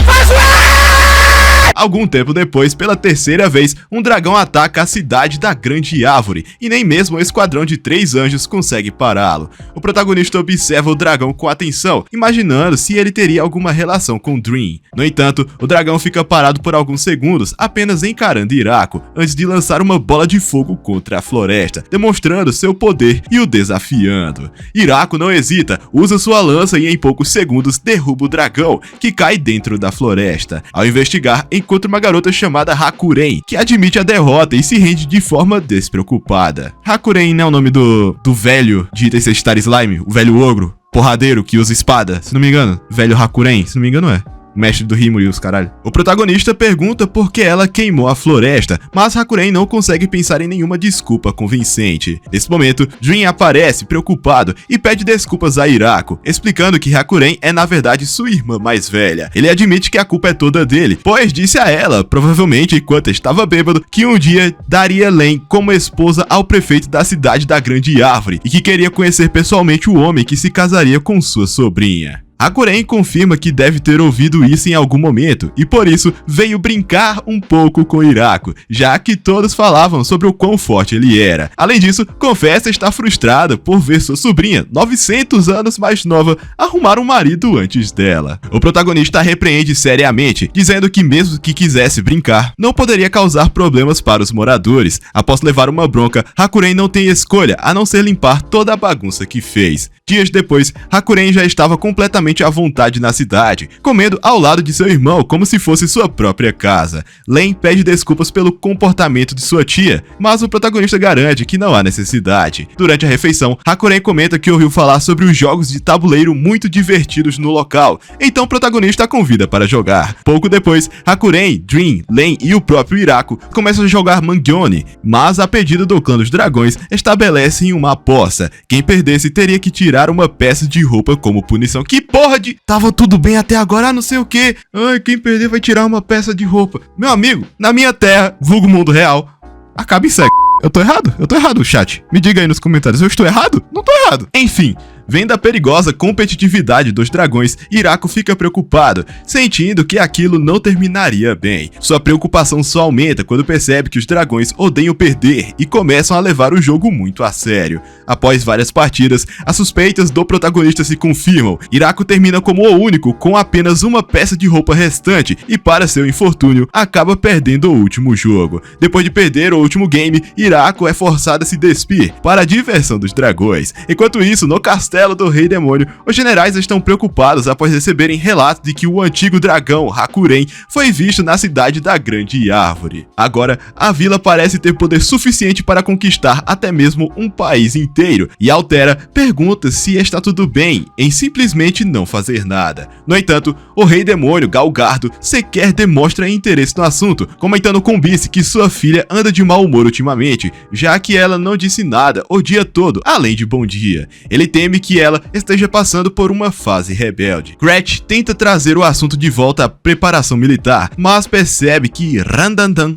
Algum tempo depois, pela terceira vez, um dragão ataca a cidade da Grande Árvore, e nem mesmo o esquadrão de 3 anjos consegue pará-lo. O protagonista observa o dragão com atenção, imaginando se ele teria alguma relação com Dream. No entanto, o dragão fica parado por alguns segundos, apenas encarando Hirako, antes de lançar uma bola de fogo contra a floresta, demonstrando seu poder e o desafiando. Hirako não hesita, usa sua lança e em poucos segundos derruba o dragão, que cai dentro da floresta. Ao investigar, encontra uma garota chamada Hakuren, que admite a derrota e se rende de forma despreocupada. Hakuren não é o nome do velho de Itaisei Star Slime, o velho ogro, porradeiro que usa espada, se não me engano. Velho Hakuren, se não me engano é. Mestre do Rimuru e os caralho. O protagonista pergunta por que ela queimou a floresta, mas Hakuren não consegue pensar em nenhuma desculpa convincente. Nesse momento, Dream aparece preocupado e pede desculpas a Hirako, explicando que Hakuren é na verdade sua irmã mais velha. Ele admite que a culpa é toda dele, pois disse a ela, provavelmente enquanto estava bêbado, que um dia daria Len como esposa ao prefeito da cidade da Grande Árvore e que queria conhecer pessoalmente o homem que se casaria com sua sobrinha. Hakuren confirma que deve ter ouvido isso em algum momento e por isso veio brincar um pouco com Hirako, já que todos falavam sobre o quão forte ele era. Além disso, confessa estar frustrada por ver sua sobrinha, 900 anos mais nova, arrumar um marido antes dela. O protagonista a repreende seriamente, dizendo que mesmo que quisesse brincar, não poderia causar problemas para os moradores. Após levar uma bronca, Hakuren não tem escolha a não ser limpar toda a bagunça que fez. Dias depois, Hakuren já estava completamente completamente à vontade na cidade, comendo ao lado de seu irmão como se fosse sua própria casa. Len pede desculpas pelo comportamento de sua tia, mas o protagonista garante que não há necessidade. Durante a refeição, Hakuren comenta que ouviu falar sobre os jogos de tabuleiro muito divertidos no local, então o protagonista a convida para jogar. Pouco depois, Hakuren, Dream, Len e o próprio Hirako começam a jogar Mangyone, mas a pedido do clã dos dragões, estabelecem uma aposta. Quem perdesse teria que tirar uma peça de roupa como punição. Que porra de... Tava tudo bem até agora, não sei o que. Ai, quem perder vai tirar uma peça de roupa. Meu amigo, na minha terra, vulgo mundo real, acaba em sexo. Eu tô errado, chat. Me diga aí nos comentários, eu estou errado? Não tô errado. Enfim, vendo a perigosa competitividade dos dragões, Hirako fica preocupado, sentindo que aquilo não terminaria bem. Sua preocupação só aumenta quando percebe que os dragões odeiam perder e começam a levar o jogo muito a sério. Após várias partidas, as suspeitas do protagonista se confirmam. Hirako termina como o único com apenas uma peça de roupa restante e, para seu infortúnio, acaba perdendo o último jogo. Depois de perder o último game, Hirako é forçado a se despir para a diversão dos dragões. Enquanto isso, no castelo do Rei Demônio, os generais estão preocupados após receberem relatos de que o antigo dragão Hakuren foi visto na cidade da Grande Árvore. Agora, a vila parece ter poder suficiente para conquistar até mesmo um país inteiro, e Altera pergunta se está tudo bem em simplesmente não fazer nada. No entanto, o Rei Demônio, Galgardo, sequer demonstra interesse no assunto, comentando com Bice que sua filha anda de mau humor ultimamente, já que ela não disse nada o dia todo, além de bom dia. Ele teme que ela esteja passando por uma fase rebelde. Gretch tenta trazer o assunto de volta à preparação militar, mas percebe que Randan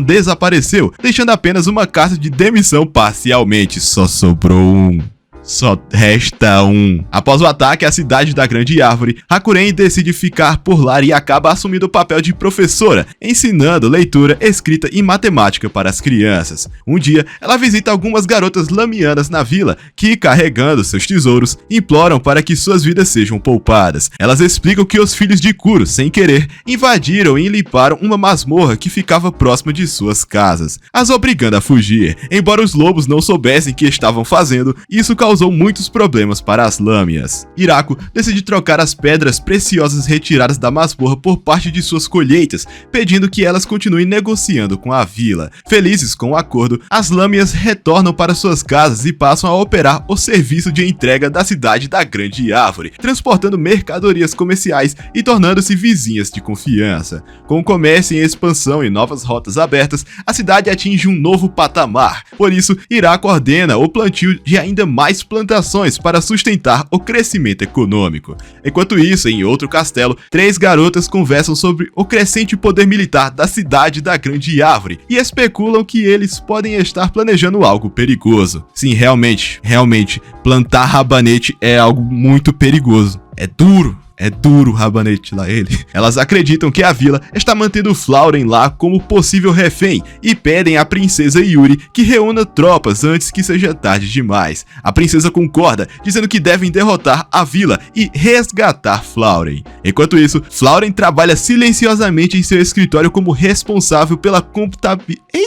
desapareceu, deixando apenas uma carta de demissão parcialmente. Só sobrou um. Só resta um. Após o ataque à cidade da Grande Árvore, Hakuren decide ficar por lá e acaba assumindo o papel de professora, ensinando leitura, escrita e matemática para as crianças. Um dia, ela visita algumas garotas lamianas na vila, que, carregando seus tesouros, imploram para que suas vidas sejam poupadas. Elas explicam que os filhos de Kuro, sem querer, invadiram e limparam uma masmorra que ficava próxima de suas casas, as obrigando a fugir. Embora os lobos não soubessem o que estavam fazendo, isso causou muitos problemas para as lâmias. Hirako decide trocar as pedras preciosas retiradas da masmorra por parte de suas colheitas, pedindo que elas continuem negociando com a vila. Felizes com o acordo, as lâmias retornam para suas casas e passam a operar o serviço de entrega da cidade da Grande Árvore, transportando mercadorias comerciais e tornando-se vizinhas de confiança. Com o comércio em expansão e novas rotas abertas, a cidade atinge um novo patamar. Por isso, Hirako ordena o plantio de ainda mais plantações para sustentar o crescimento econômico. Enquanto isso, em outro castelo, 3 garotas conversam sobre o crescente poder militar da cidade da Grande Árvore e especulam que eles podem estar planejando algo perigoso. Sim, realmente, plantar rabanete é algo muito perigoso. É duro o rabanete lá, ele. Elas acreditam que a vila está mantendo Flauren lá como possível refém e pedem à princesa Yuri que reúna tropas antes que seja tarde demais. A princesa concorda, dizendo que devem derrotar a vila e resgatar Flauren. Enquanto isso, Flauren trabalha silenciosamente em seu escritório como responsável pela contabilidade.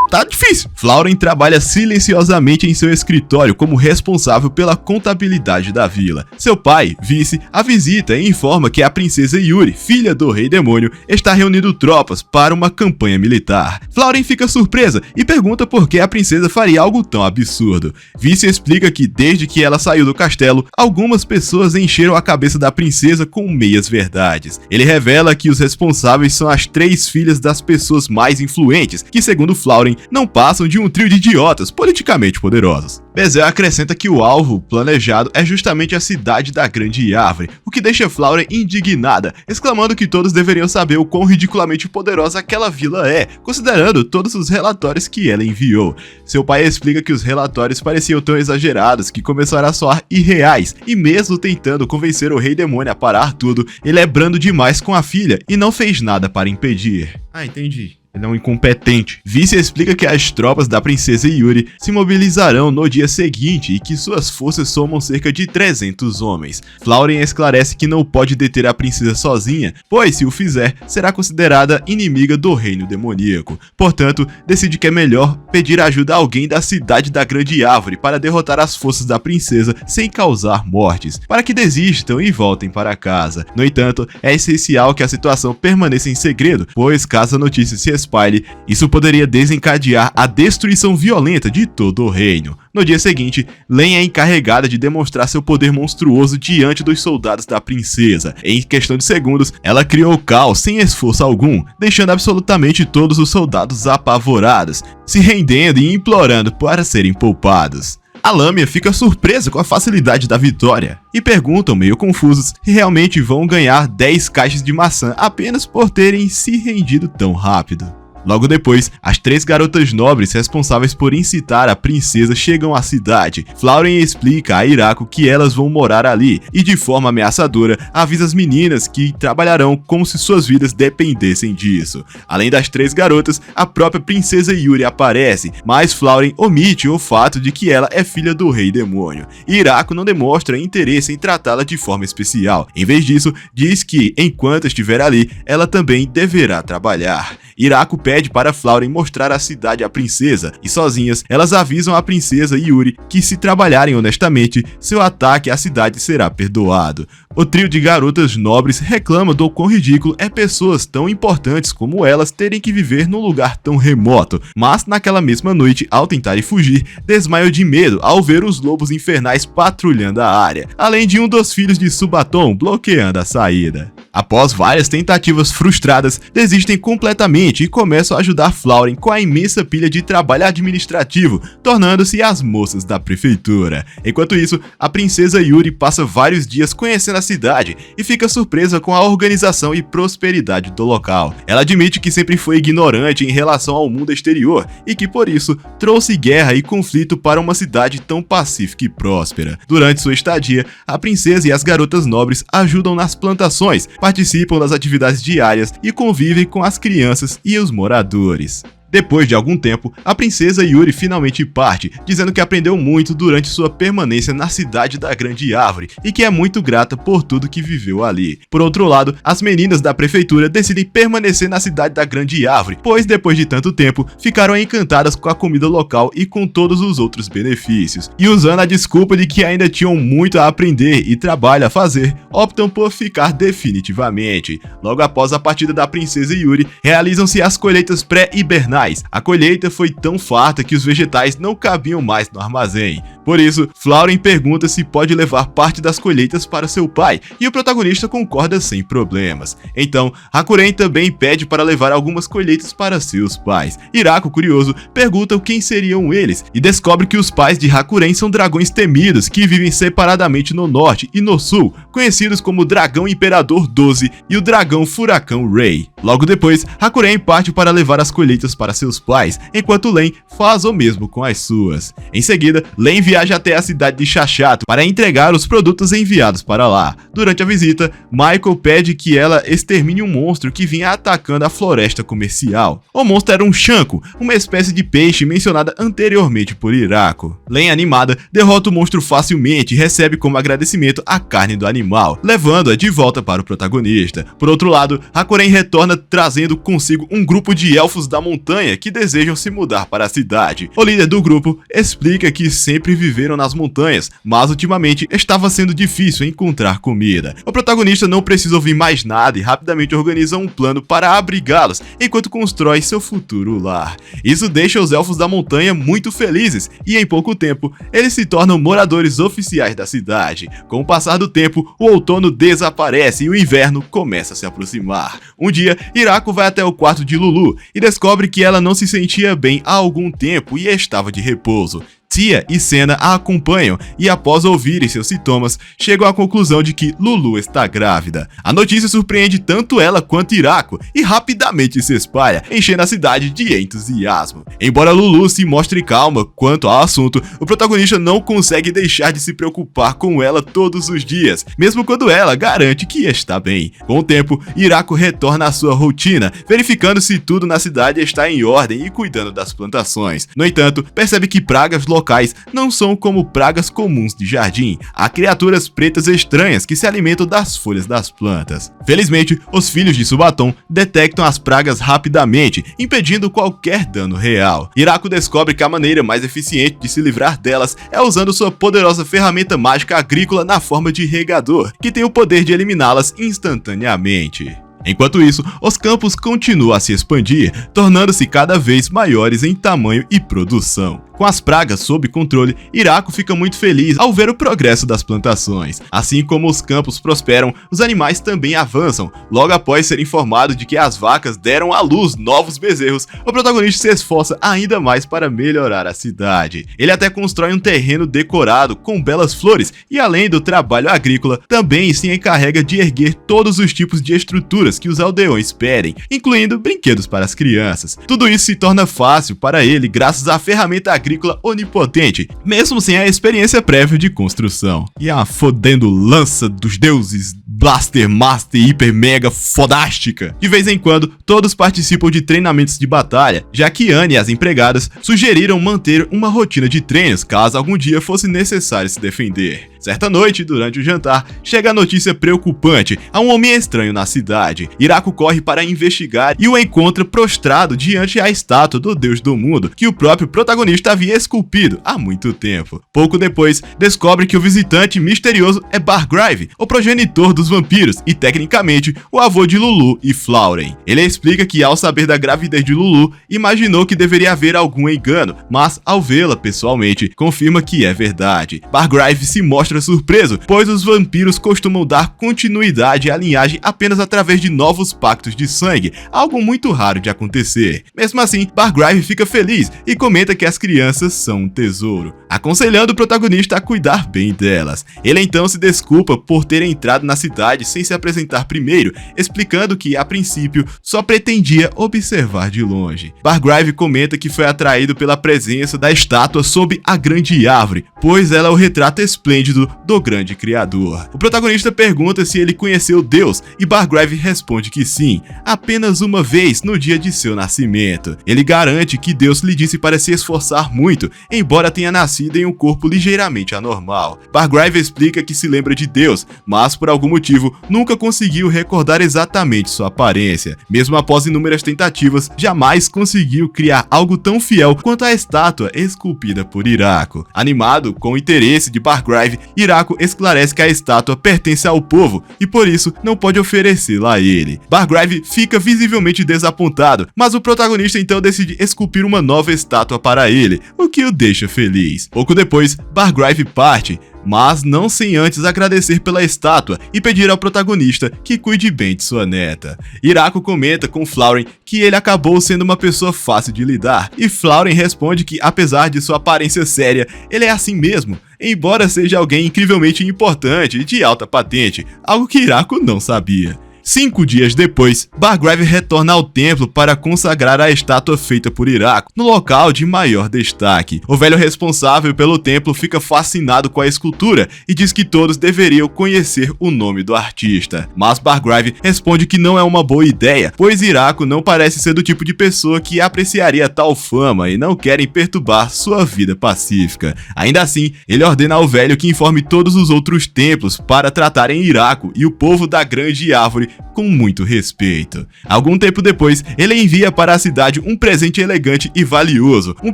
Tá difícil. Flauren trabalha silenciosamente em seu escritório como responsável pela contabilidade da vila. Seu pai, Vice, a visita e informa que a princesa Yuri, filha do Rei Demônio, está reunindo tropas para uma campanha militar. Flauren fica surpresa e pergunta por que a princesa faria algo tão absurdo. Vice explica que desde que ela saiu do castelo, algumas pessoas encheram a cabeça da princesa com meias verdades. Ele revela que os responsáveis são as 3 filhas das pessoas mais influentes, que segundo Flauren, não passam de um trio de idiotas politicamente poderosos. Bezel acrescenta que o alvo planejado é justamente a cidade da Grande Árvore, o que deixa Flauren indignada, exclamando que todos deveriam saber o quão ridiculamente poderosa aquela vila é, considerando todos os relatórios que ela enviou. Seu pai explica que os relatórios pareciam tão exagerados que começaram a soar irreais, e mesmo tentando convencer o Rei Demônio a parar tudo, ele é brando demais com a filha e não fez nada para impedir. Ah, entendi. Ele é um incompetente. Vice explica que as tropas da princesa Yuri se mobilizarão no dia seguinte e que suas forças somam cerca de 300 homens. Flauren esclarece que não pode deter a princesa sozinha, pois se o fizer, será considerada inimiga do reino demoníaco. Portanto, decide que é melhor pedir ajuda a alguém da cidade da Grande Árvore para derrotar as forças da princesa sem causar mortes, para que desistam e voltem para casa. No entanto, é essencial que a situação permaneça em segredo, pois caso a notícia se espalhe, isso poderia desencadear a destruição violenta de todo o reino. No dia seguinte, Len é encarregada de demonstrar seu poder monstruoso diante dos soldados da princesa. Em questão de segundos, ela criou o caos sem esforço algum, deixando absolutamente todos os soldados apavorados, se rendendo e implorando para serem poupados. A Lâmia fica surpresa com a facilidade da vitória e perguntam, meio confusos, se realmente vão ganhar 10 caixas de maçã apenas por terem se rendido tão rápido. Logo depois, as 3 garotas nobres responsáveis por incitar a princesa chegam à cidade. Flauren explica a Hirako que elas vão morar ali e, de forma ameaçadora, avisa as meninas que trabalharão como se suas vidas dependessem disso. Além das 3 garotas, a própria princesa Yuri aparece, mas Flauren omite o fato de que ela é filha do rei demônio. Hirako não demonstra interesse em tratá-la de forma especial. Em vez disso, diz que, enquanto estiver ali, ela também deverá trabalhar. Hirako pede para Flauren mostrar a cidade à princesa, e sozinhas, elas avisam a princesa Yuri que se trabalharem honestamente, seu ataque à cidade será perdoado. O trio de garotas nobres reclama do quão ridículo é pessoas tão importantes como elas terem que viver num lugar tão remoto, mas naquela mesma noite, ao tentarem fugir, desmaiam de medo ao ver os lobos infernais patrulhando a área, além de um dos filhos de Subaton bloqueando a saída. Após várias tentativas frustradas, desistem completamente e começam a ajudar Flauren com a imensa pilha de trabalho administrativo, tornando-se as moças da prefeitura. Enquanto isso, a princesa Yuri passa vários dias conhecendo a cidade e fica surpresa com a organização e prosperidade do local. Ela admite que sempre foi ignorante em relação ao mundo exterior e que por isso trouxe guerra e conflito para uma cidade tão pacífica e próspera. Durante sua estadia, a princesa e as garotas nobres ajudam nas plantações, participam das atividades diárias e convivem com as crianças e os moradores. Depois de algum tempo, a princesa Yuri finalmente parte, dizendo que aprendeu muito durante sua permanência na cidade da Grande Árvore e que é muito grata por tudo que viveu ali. Por outro lado, as meninas da prefeitura decidem permanecer na cidade da Grande Árvore, pois depois de tanto tempo, ficaram encantadas com a comida local e com todos os outros benefícios. E usando a desculpa de que ainda tinham muito a aprender e trabalho a fazer, optam por ficar definitivamente. Logo após a partida da princesa Yuri, realizam-se as colheitas pré-hibernais. A colheita foi tão farta que os vegetais não cabiam mais no armazém. Por isso, Flauren pergunta se pode levar parte das colheitas para seu pai, e o protagonista concorda sem problemas. Então, Hakuren também pede para levar algumas colheitas para seus pais. Hirako, curioso, pergunta quem seriam eles, e descobre que os pais de Hakuren são dragões temidos que vivem separadamente no norte e no sul, conhecidos como Dragão Imperador 12 e o Dragão Furacão Rei. Logo depois, Hakuren parte para levar as colheitas para seus pais, enquanto Len faz o mesmo com as suas. Em seguida, Len viaja até a cidade de Chachato para entregar os produtos enviados para lá. Durante a visita, Michael pede que ela extermine um monstro que vinha atacando a floresta comercial. O monstro era um Shanko, uma espécie de peixe mencionada anteriormente por Hirako. Len, animada, derrota o monstro facilmente e recebe como agradecimento a carne do animal, levando-a de volta para o protagonista. Por outro lado, Hakuren retorna trazendo consigo um grupo de elfos da montanha que desejam se mudar para a cidade. O líder do grupo explica que sempre viveram nas montanhas, mas ultimamente estava sendo difícil encontrar comida. O protagonista não precisa ouvir mais nada e rapidamente organiza um plano para abrigá-los enquanto constrói seu futuro lar. Isso deixa os elfos da montanha muito felizes e em pouco tempo eles se tornam moradores oficiais da cidade. Com o passar do tempo, o outono desaparece e o inverno começa a se aproximar. Um dia, Hirako vai até o quarto de Lulu e descobre que ela não se sentia bem há algum tempo e estava de repouso. Tia e Senna a acompanham e, após ouvirem seus sintomas, chegam à conclusão de que Lulu está grávida. A notícia surpreende tanto ela quanto Hirako e rapidamente se espalha, enchendo a cidade de entusiasmo. Embora Lulu se mostre calma quanto ao assunto, o protagonista não consegue deixar de se preocupar com ela todos os dias, mesmo quando ela garante que está bem. Com o tempo, Hirako retorna à sua rotina, verificando se tudo na cidade está em ordem e cuidando das plantações. No entanto, percebe que pragas locais não são como pragas comuns de jardim. Há criaturas pretas estranhas que se alimentam das folhas das plantas. Felizmente, os filhos de Subaton detectam as pragas rapidamente, impedindo qualquer dano real. Hirako descobre que a maneira mais eficiente de se livrar delas é usando sua poderosa ferramenta mágica agrícola na forma de regador, que tem o poder de eliminá-las instantaneamente. Enquanto isso, os campos continuam a se expandir, tornando-se cada vez maiores em tamanho e produção. Com as pragas sob controle, Hirako fica muito feliz ao ver o progresso das plantações. Assim como os campos prosperam, os animais também avançam. Logo após ser informado de que as vacas deram à luz novos bezerros, o protagonista se esforça ainda mais para melhorar a cidade. Ele até constrói um terreno decorado com belas flores e, além do trabalho agrícola, também se encarrega de erguer todos os tipos de estruturas que os aldeões pedem, incluindo brinquedos para as crianças. Tudo isso se torna fácil para ele graças à ferramenta agrícola onipotente, mesmo sem a experiência prévia de construção. E a fodendo lança dos deuses Blaster Master Hiper Mega Fodástica. De vez em quando, todos participam de treinamentos de batalha, já que Anne e as empregadas sugeriram manter uma rotina de treinos caso algum dia fosse necessário se defender. Certa noite, durante o jantar, chega a notícia preocupante a um homem estranho na cidade. Hirako corre para investigar e o encontra prostrado diante a estátua do deus do mundo que o próprio protagonista havia esculpido há muito tempo. Pouco depois, descobre que o visitante misterioso é Bargrave, o progenitor dos vampiros e, tecnicamente, o avô de Lulu e Flauren. Ele explica que, ao saber da gravidez de Lulu, imaginou que deveria haver algum engano, mas, ao vê-la pessoalmente, confirma que é verdade. Bargrave se mostra surpreso, pois os vampiros costumam dar continuidade à linhagem apenas através de novos pactos de sangue, algo muito raro de acontecer. Mesmo assim, Bargrave fica feliz e comenta que as crianças são um tesouro, aconselhando o protagonista a cuidar bem delas. Ele então se desculpa por ter entrado na cidade sem se apresentar primeiro, explicando que, a princípio, só pretendia observar de longe. Bargrave comenta que foi atraído pela presença da estátua sob a grande árvore, pois ela é o retrato esplêndido do grande criador. O protagonista pergunta se ele conheceu Deus e Bargrave responde que sim, apenas uma vez no dia de seu nascimento. Ele garante que Deus lhe disse para se esforçar muito, embora tenha nascido em um corpo ligeiramente anormal. Bargrave explica que se lembra de Deus, mas por algum motivo nunca conseguiu recordar exatamente sua aparência. Mesmo após inúmeras tentativas, jamais conseguiu criar algo tão fiel quanto a estátua esculpida por Hirako. Animado com o interesse de Bargrave, Hirako esclarece que a estátua pertence ao povo e por isso não pode oferecê-la a ele. Bargrave fica visivelmente desapontado, mas o protagonista então decide esculpir uma nova estátua para ele, o que o deixa feliz. Pouco depois, Bargrave parte, mas não sem antes agradecer pela estátua e pedir ao protagonista que cuide bem de sua neta. Hirako comenta com Flauren que ele acabou sendo uma pessoa fácil de lidar, e Flauren responde que, apesar de sua aparência séria, ele é assim mesmo, embora seja alguém incrivelmente importante e de alta patente, algo que Hirako não sabia. 5 dias depois, Bargrave retorna ao templo para consagrar a estátua feita por Hirako, no local de maior destaque. O velho responsável pelo templo fica fascinado com a escultura e diz que todos deveriam conhecer o nome do artista. Mas Bargrave responde que não é uma boa ideia, pois Hirako não parece ser do tipo de pessoa que apreciaria tal fama e não querem perturbar sua vida pacífica. Ainda assim, ele ordena ao velho que informe todos os outros templos para tratarem Hirako e o povo da grande árvore com muito respeito. Algum tempo depois, ele envia para a cidade um presente elegante e valioso, um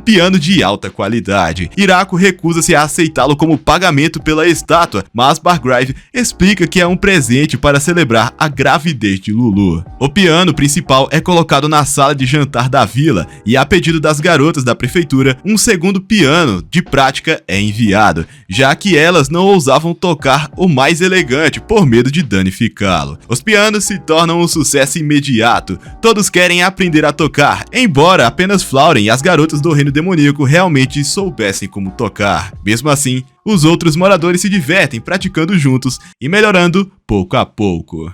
piano de alta qualidade. Hirako recusa-se a aceitá-lo como pagamento pela estátua, mas Bargrave explica que é um presente para celebrar a gravidez de Lulu. O piano principal é colocado na sala de jantar da vila e, a pedido das garotas da prefeitura, um segundo piano de prática é enviado, já que elas não ousavam tocar o mais elegante por medo de danificá-lo. Os pianos se tornam um sucesso imediato. Todos querem aprender a tocar, embora apenas Flauren e as garotas do reino demoníaco realmente soubessem como tocar. Mesmo assim, os outros moradores se divertem praticando juntos e melhorando pouco a pouco.